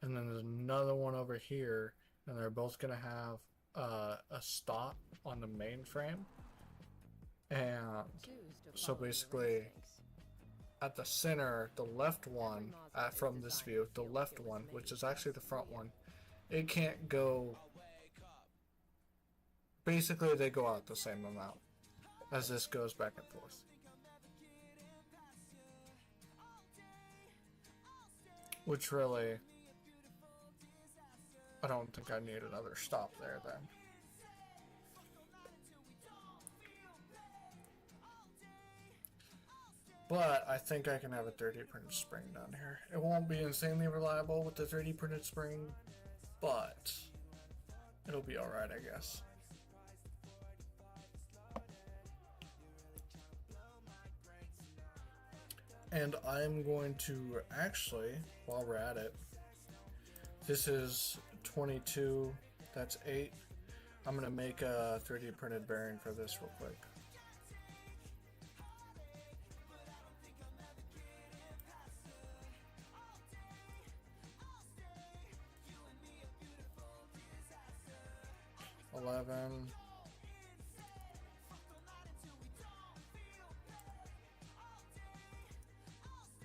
and then there's another one over here, and they're both going to have a stop on the main frame. And so basically at the center, the left one, from this view, the left one, which is actually the front one, it can't go. Basically, they go out the same amount as this goes back and forth. Which really, I don't think I need another stop there then. But I think I can have a 3D printed spring down here. It won't be insanely reliable with the 3D printed spring, but it'll be alright, I guess. And I'm going to actually, while we're at it, this is 22, that's 8. I'm going to make a 3D printed bearing for this real quick.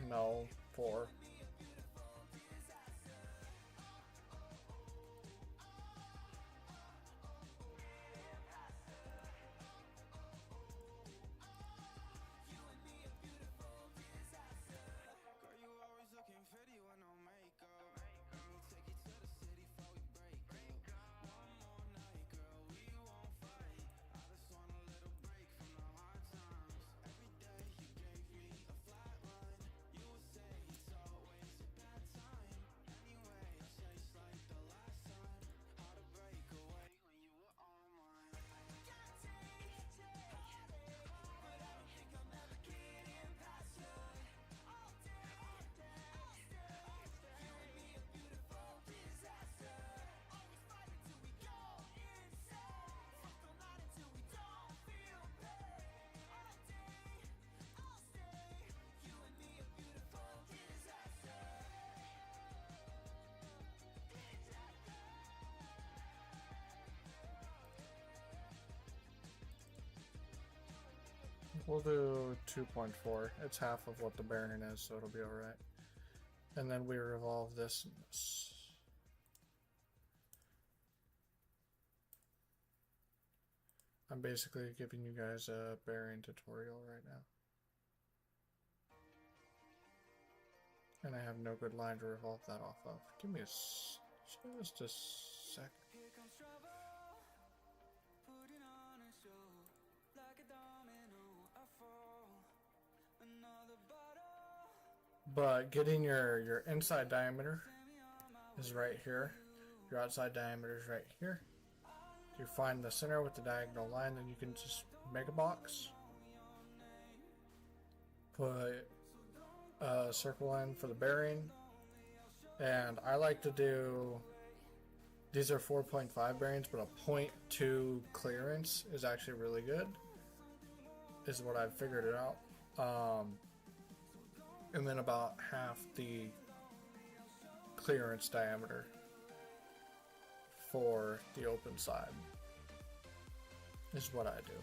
No, 4. We'll do 2.4. It's half of what the bearing is, so it'll be alright. And then we revolve this and this. I'm basically giving you guys a bearing tutorial right now. And I have no good line to revolve that off of. Give me just a sec. But getting your inside diameter is right here. Your outside diameter is right here. You find the center with the diagonal line, then you can just make a box. Put a circle in for the bearing. And I like to do, these are 4.5 bearings, but a 0.2 clearance is actually really good, is what I've figured it out. And then about half the clearance diameter for the open side is what I do.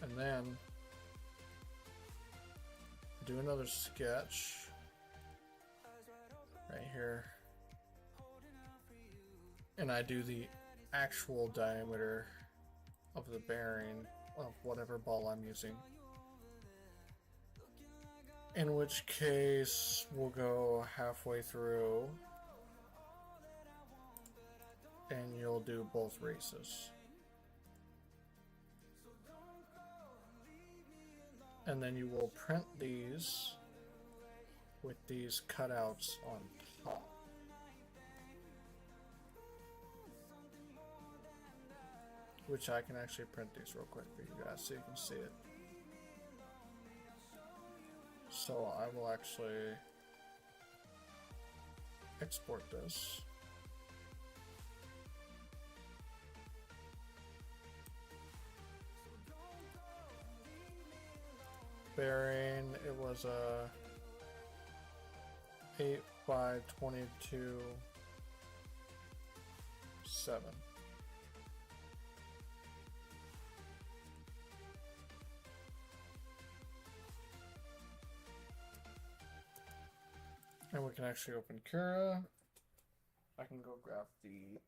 And then do another sketch right here, and I do the actual diameter of the bearing of whatever ball I'm using, in which case we'll go halfway through and you'll do both races. And then you will print these with these cutouts on top. Which I can actually print these real quick for you guys so you can see it. So I will actually export this. Bearing, it was a 8 by 22 7. And we can actually open Cura. I can go grab the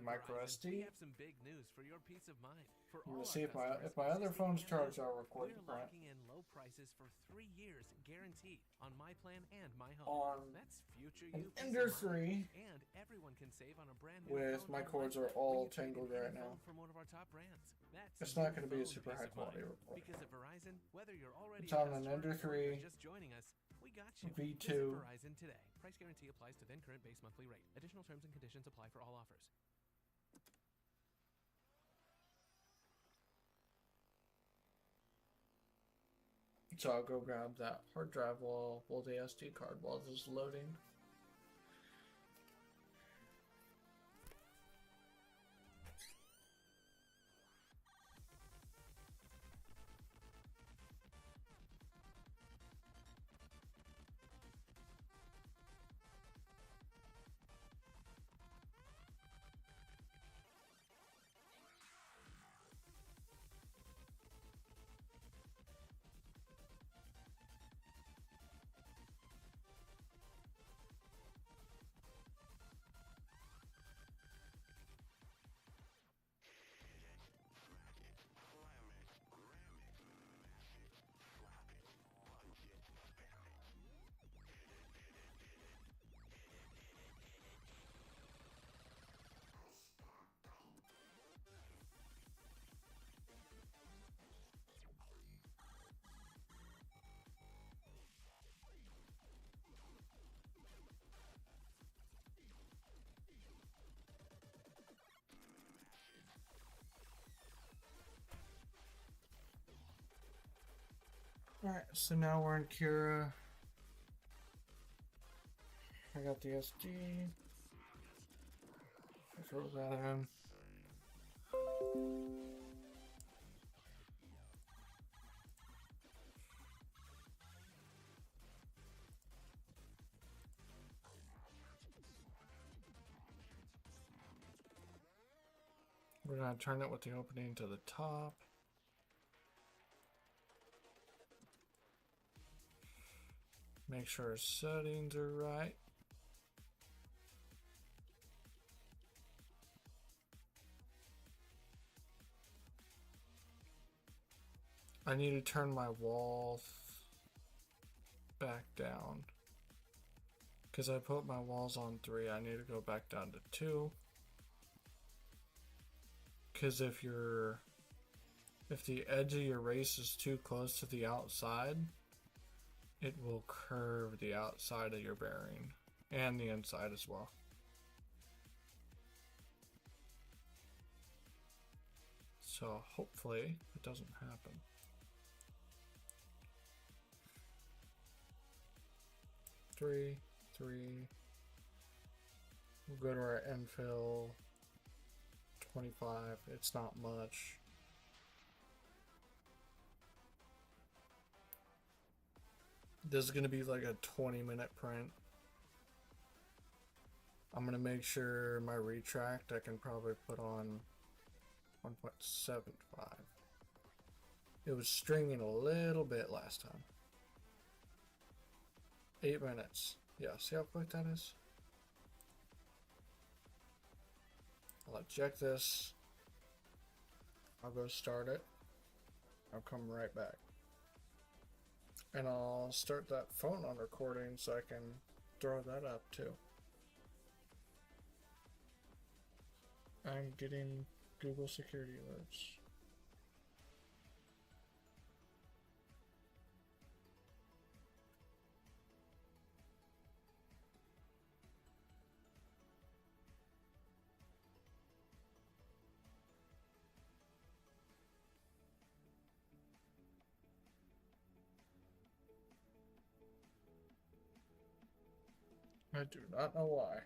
micro SD. We have some big news for your peace of mind. For all Let's see if my customers, other phone's charged, I'll record the we're print. locking in low prices for 3 years guaranteed on my plan and my home. On That's future an you peace Ender of mind. 3 and everyone can save on a brand new with phone my on cords my are plan all when you trade in tangled any right now. phone from one of our top brands. That's It's not your going to be a phone super peace high of quality mind. report. Because at Verizon, whether you're already It's a on an customer Ender or you're 3 just joining us, we got you. V2. Visit Verizon today. Price guarantee applies to then current base monthly rate. Additional terms and conditions apply for all offers. So I'll go grab that hard drive while the SD card while this is loading. Alright, so now we're in Cura. I got the SD. throw that in. We're going to turn it with the opening to the top. Make sure our settings are right. I need to turn my wall back down. Because I put my walls on 3, I need to go back down to 2. Because if the edge of your race is too close to the outside, it will curve the outside of your bearing and the inside as well. So hopefully it doesn't happen. Three. We'll go to our infill. 25. It's not much. This is going to be like a 20-minute print. I'm going to make sure my retract I can probably put on 1.75. It was stringing a little bit last time. 8 minutes. Yeah, see how quick that is? I'll eject this. I'll go start it. I'll come right back. And I'll start that phone on recording so I can throw that up too. I'm getting Google security alerts. I do not know why.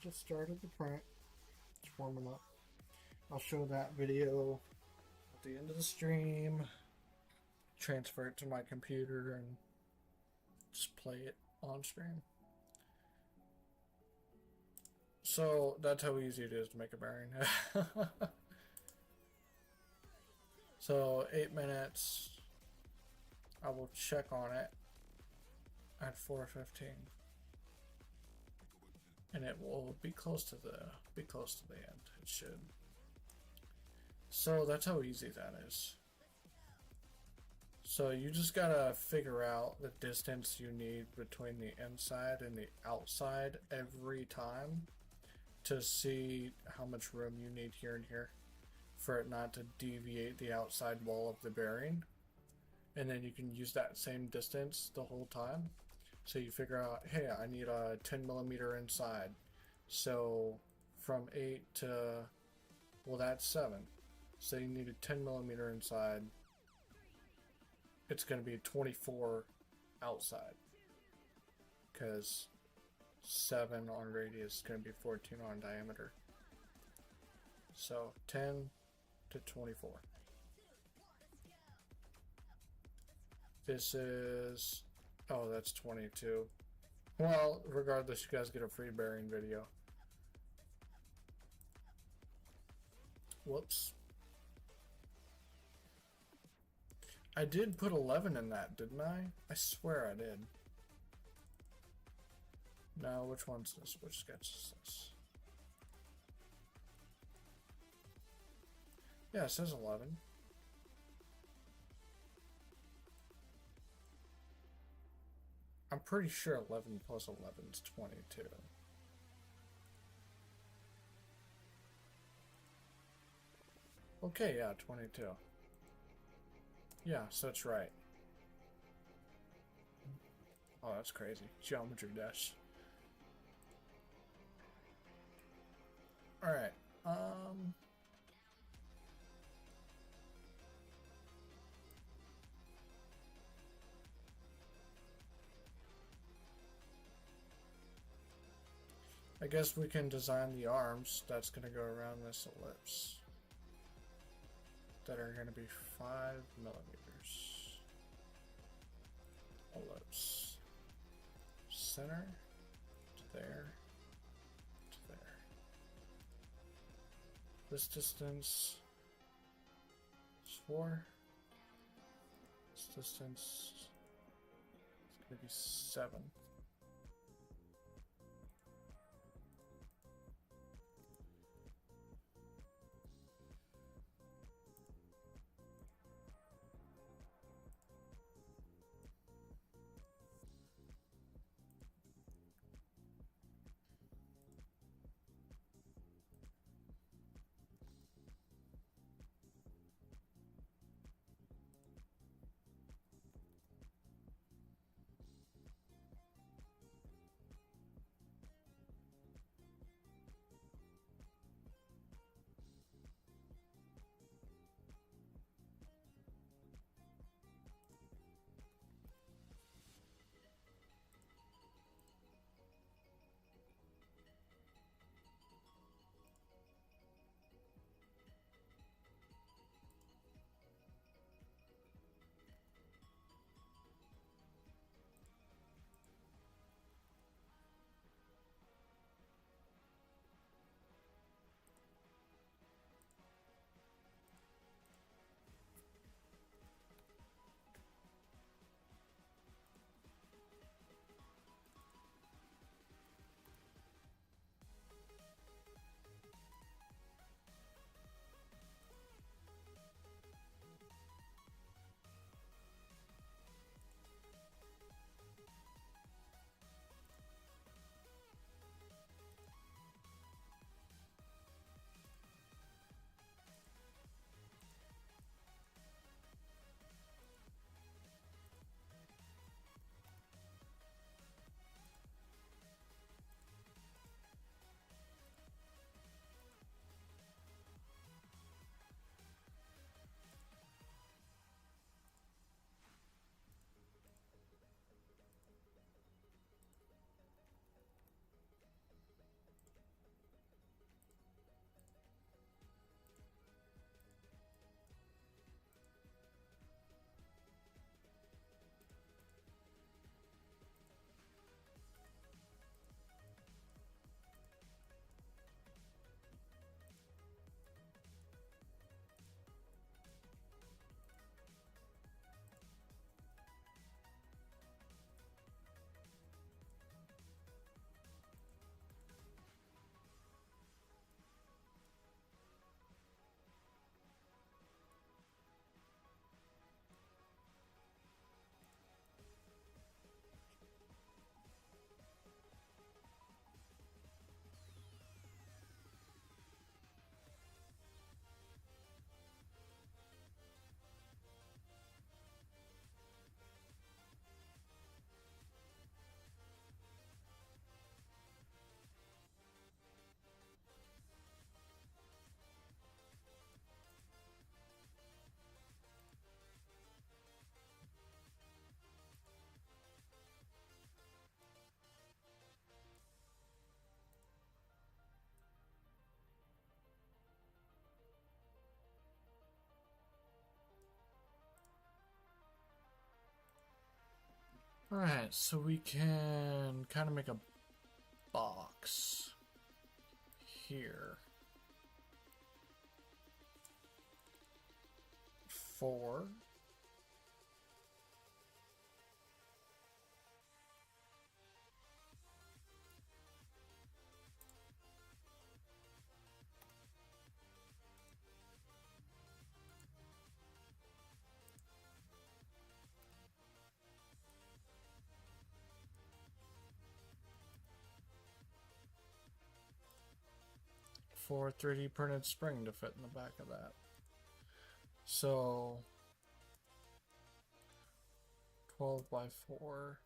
just started the print. It's warming up. I'll show that video at the end of the stream. Transfer it to my computer and just play it on stream. So that's how easy it is to make a bearing. So 8 minutes. I will check on it at 4:15, and it will be close to the end. It should. So that's how easy that is. So you just gotta figure out the distance you need between the inside and the outside every time to see how much room you need here and here for it not to deviate the outside wall of the bearing. And then you can use that same distance the whole time. So you figure out, hey, I need a 10 millimeter inside. So from 8 to, well, that's 7. So you need a 10 millimeter inside. It's going to be 24 outside. Because 7 on radius is going to be 14 on diameter. So 10 to 24. This is, oh, that's 22. Well, regardless, you guys get a free bearing video. Whoops. I did put 11 in that, didn't I? I swear I did. No, which one's this? Which sketch is this? Yeah, it says 11. I'm pretty sure 11 plus 11 is 22. Okay, yeah, 22. Yeah, so that's right. Oh, that's crazy. Geometry dash. Alright, I guess we can design the arms that's going to go around this ellipse that are going to be 5 millimeters. Ellipse. Center to there to there. This distance is 4. This distance is going to be 7. Alright, so we can kind of make a box here. 4. For 3D printed spring to fit in the back of that. So 12 by 4.2.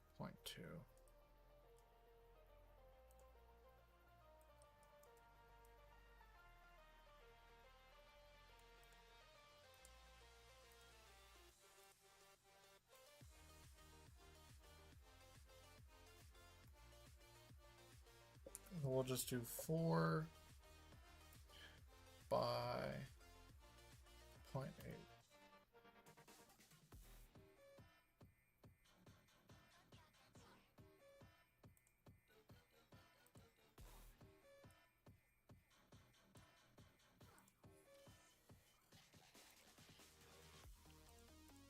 We'll just do 4 by 0.8.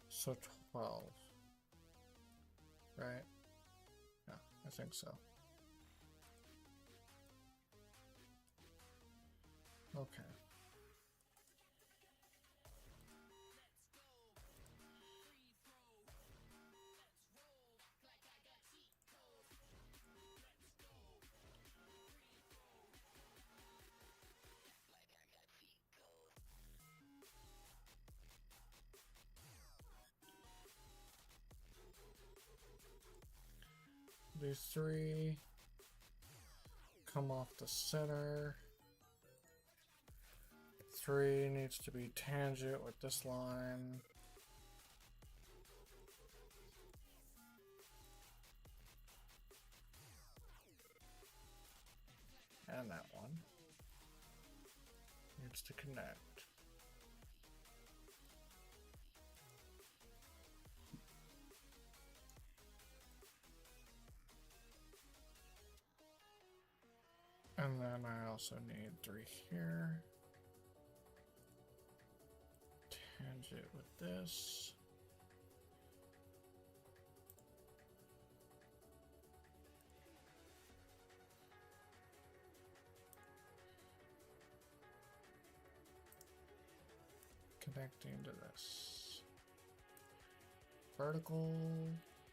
So 12, right? Yeah, I think so. Okay. These 3 come off the center. 3 needs to be tangent with this line. And that one needs to connect. And then I also need 3 here. Tangent with this. Connecting to this. Vertical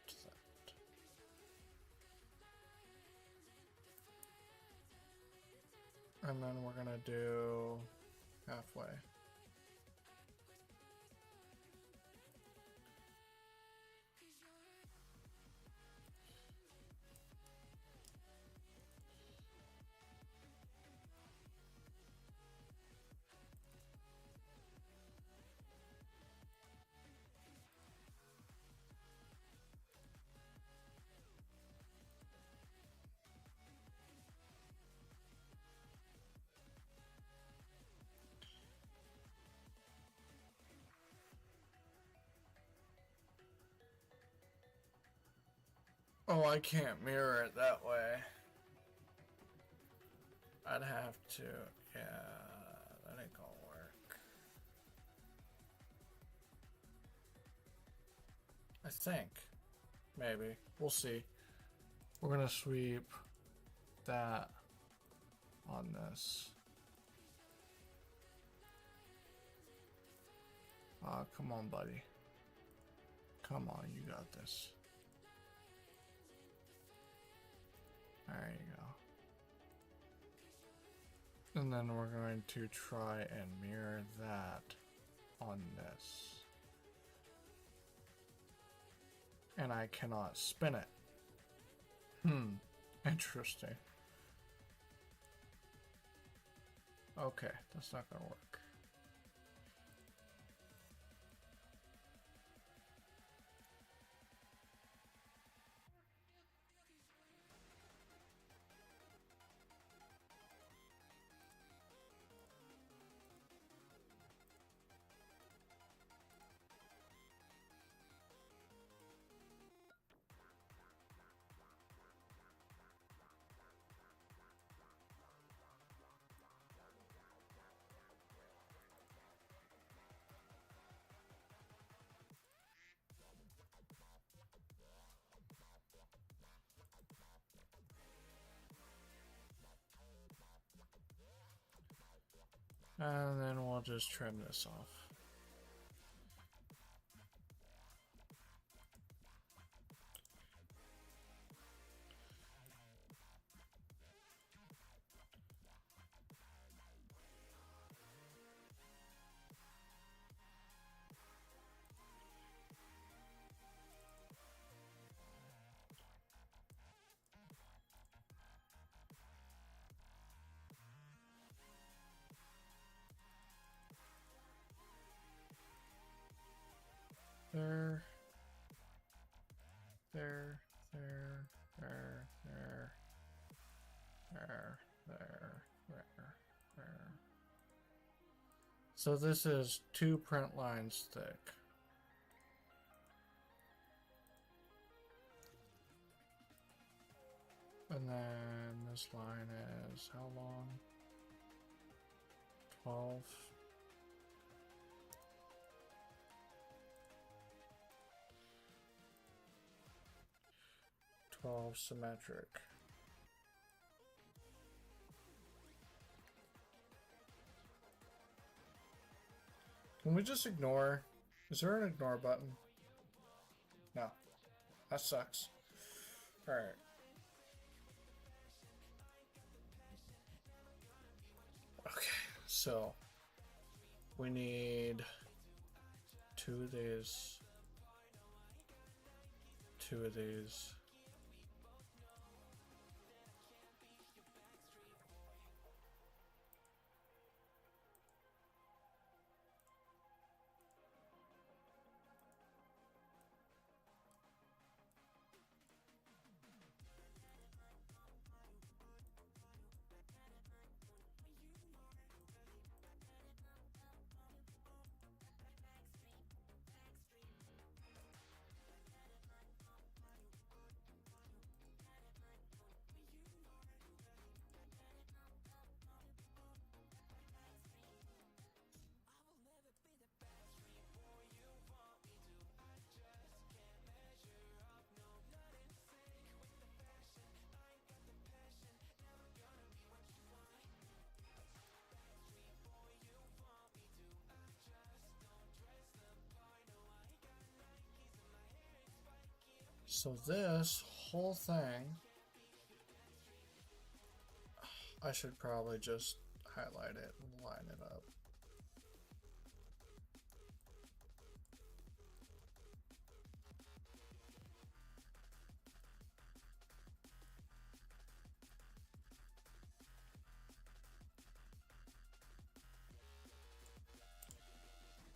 to that. And then we're gonna do halfway. Oh, I can't mirror it that way. I'd have to, yeah, that ain't gonna work. I think. Maybe. We'll see. We're gonna sweep that on this. Come on, buddy. Come on, you got this. There you go. And then we're going to try and mirror that on this. And I cannot spin it. Interesting. Okay, that's not gonna work. And then we'll just trim this off. There, there, there, there, there, there, there. So this is 2 print lines thick. And then this line is how long? 12. 12 symmetric. Can we just ignore? Is there an ignore button? No. That sucks. Alright. Okay, so we need 2 of these. 2 of these. So this whole thing, I should probably just highlight it and line it up.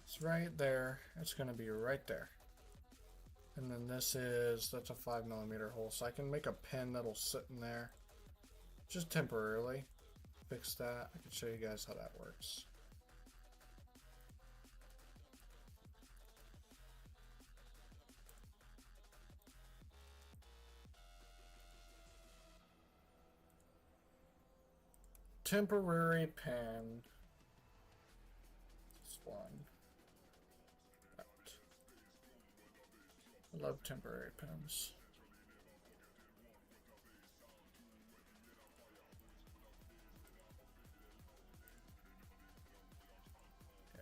It's right there. It's going to be right there. And then this is, that's a 5mm hole. So I can make a pin that'll sit in there. Just temporarily. Fix that. I can show you guys how that works. Temporary pin. This one. I love temporary pins. Yeah.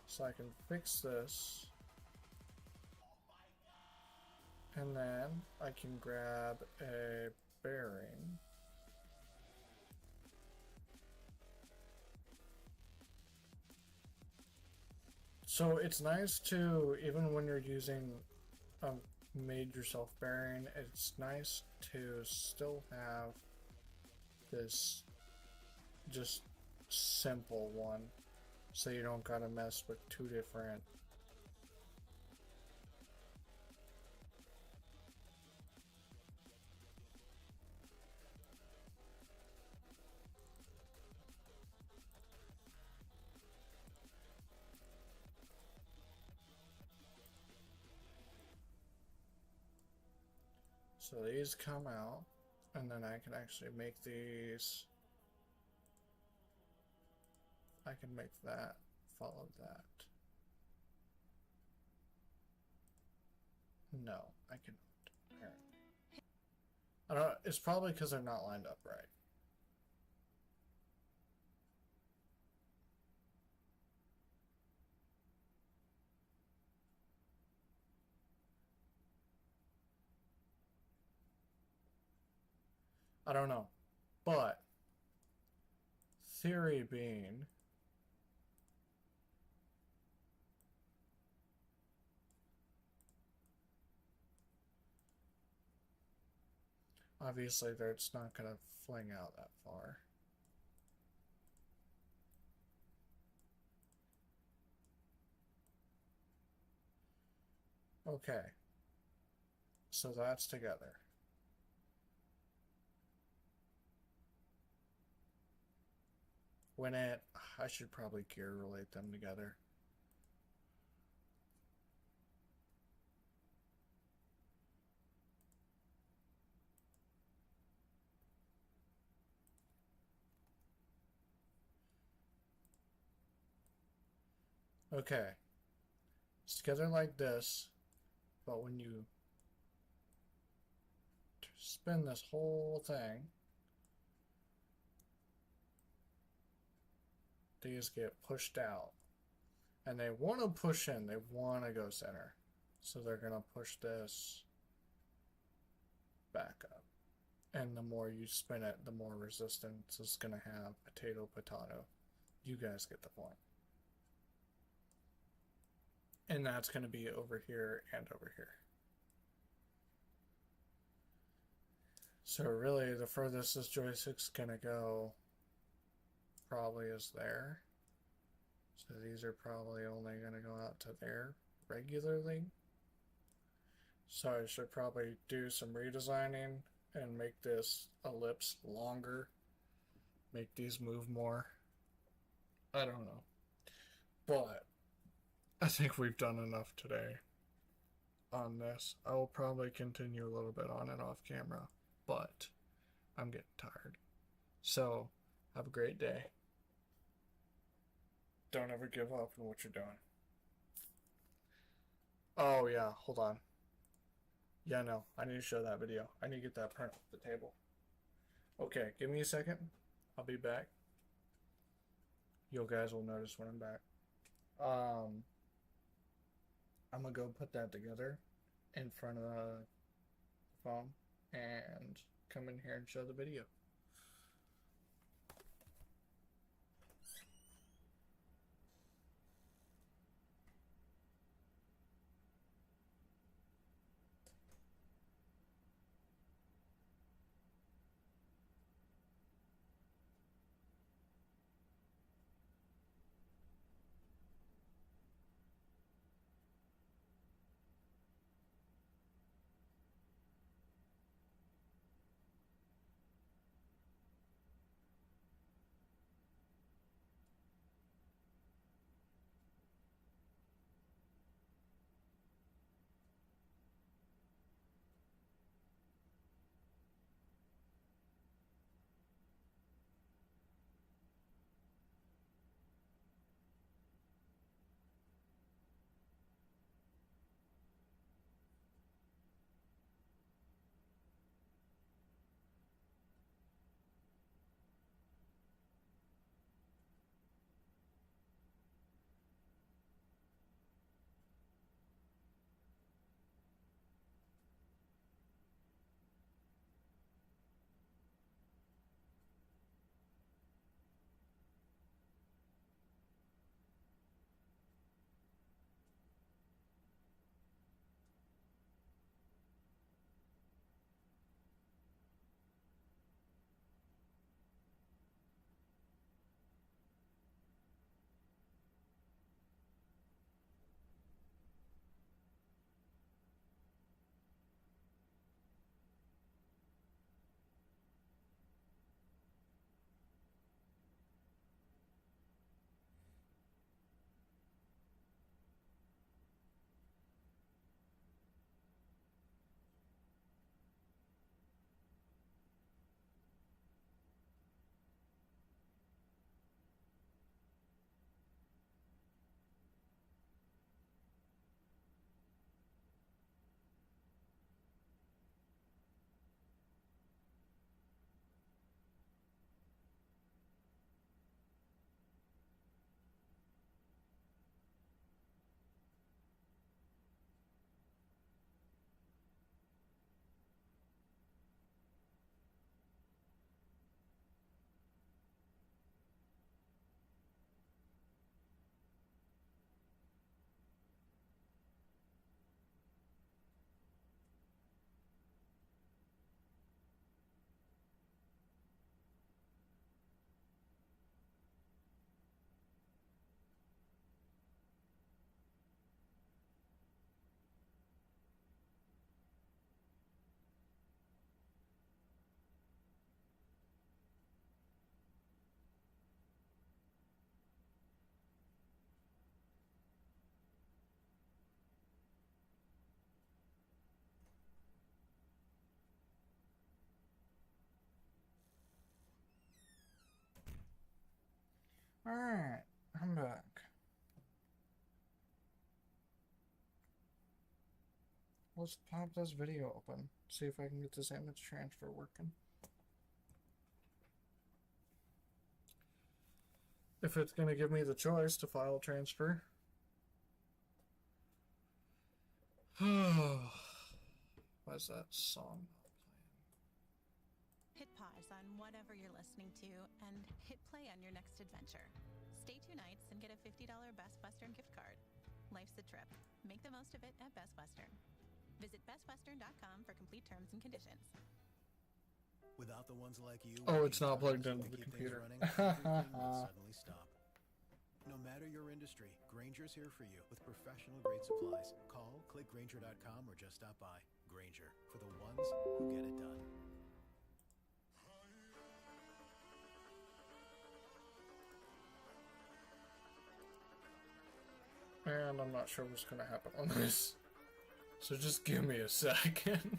So I can fix this. And then I can grab a bearing. So it's nice to, even when you're using a made yourself bearing, it's nice to still have this just simple one, so you don't gotta mess with 2 different. So these come out, and then I can actually make these. I can make that follow that. No, I cannot. Alright. I don't know, it's probably because they're not lined up right. I don't know. But theory being, obviously it's not going to fling out that far. Okay. So that's together. I should probably gear relate them together. Okay. It's together like this, but when you spin this whole thing, these get pushed out. And they want to push in, they want to go center. So they're going to push this back up. And the more you spin it, the more resistance it's going to have. Potato, potato. You guys get the point. And that's going to be over here and over here. So really, the furthest this joystick's going to go probably is there. So these are probably only going to go out to there regularly. So I should probably do some redesigning and make this ellipse longer. Make these move more. I don't know. But I think we've done enough today on this. I will probably continue a little bit on and off camera, but I'm getting tired. So have a great day. Don't ever give up on what you're doing. Oh yeah, hold on. Yeah, no, I need to show that video. I need to get that print off the table. Okay, give me a second. I'll be back. You guys will notice when I'm back. I'm gonna go put that together in front of the phone and come in here and show the video. Alright, I'm back. Let's pop this video open. See if I can get this image transfer working. If it's going to give me the choice to file transfer. Why's that song not playing? Hit pause on whatever you're listening to and hit play on your next adventure. Stay 2 nights and get a $50 Best Western gift card. Life's a trip. Make the most of it at Best Western. Visit bestwestern.com for complete terms and conditions. Without the ones like you, oh, it's not plugged into the computer. Everything will suddenly stop. No matter your industry, Grainger's here for you with professional grade supplies. Call, click Grainger.com, or just stop by. Grainger, for the ones who get it done. And I'm not sure what's going to happen on this. So just give me a second.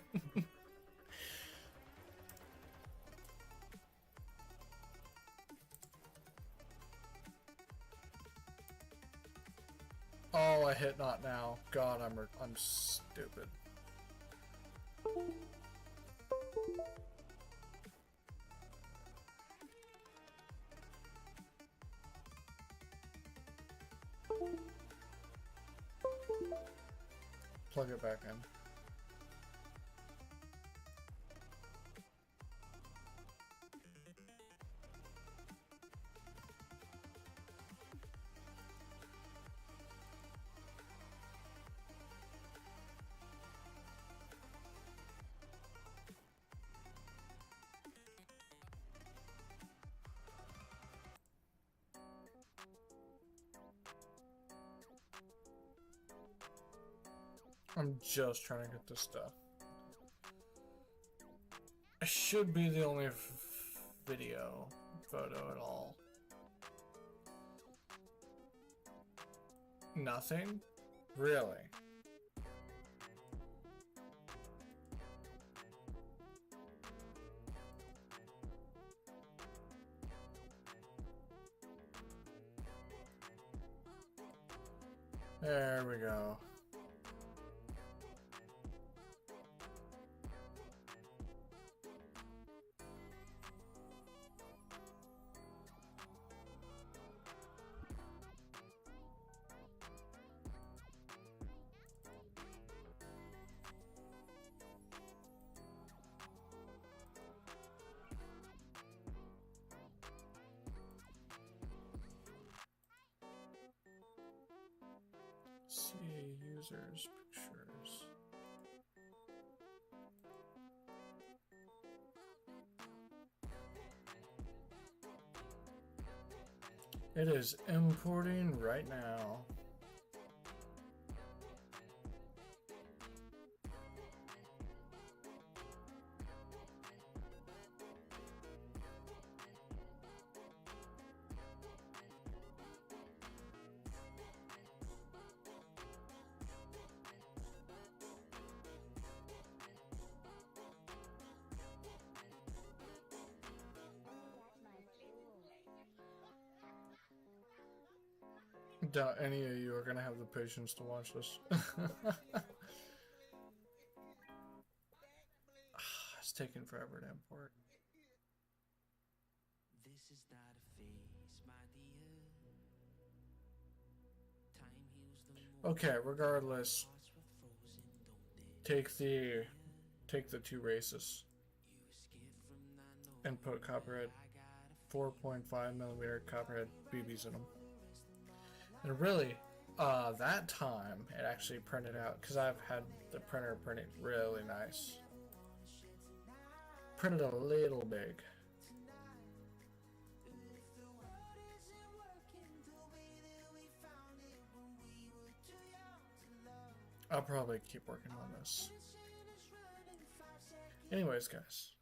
Oh, I hit not now. God, I'm stupid. Plug it back in. I'm just trying to get this stuff. I should be the only photo at all. Nothing? Really? There we go. See users, pictures. It is importing right now. Doubt any of you are gonna have the patience to watch this. It's taking forever to import. This is not a phase, my dear. Time heals the Okay, regardless, hearts were frozen, don't take the 2 races and put copperhead 4.5mm copperhead BBs in them. And really, that time it actually printed out, because I've had the printer printing really nice. Printed a little big. I'll probably keep working on this. Anyways, guys,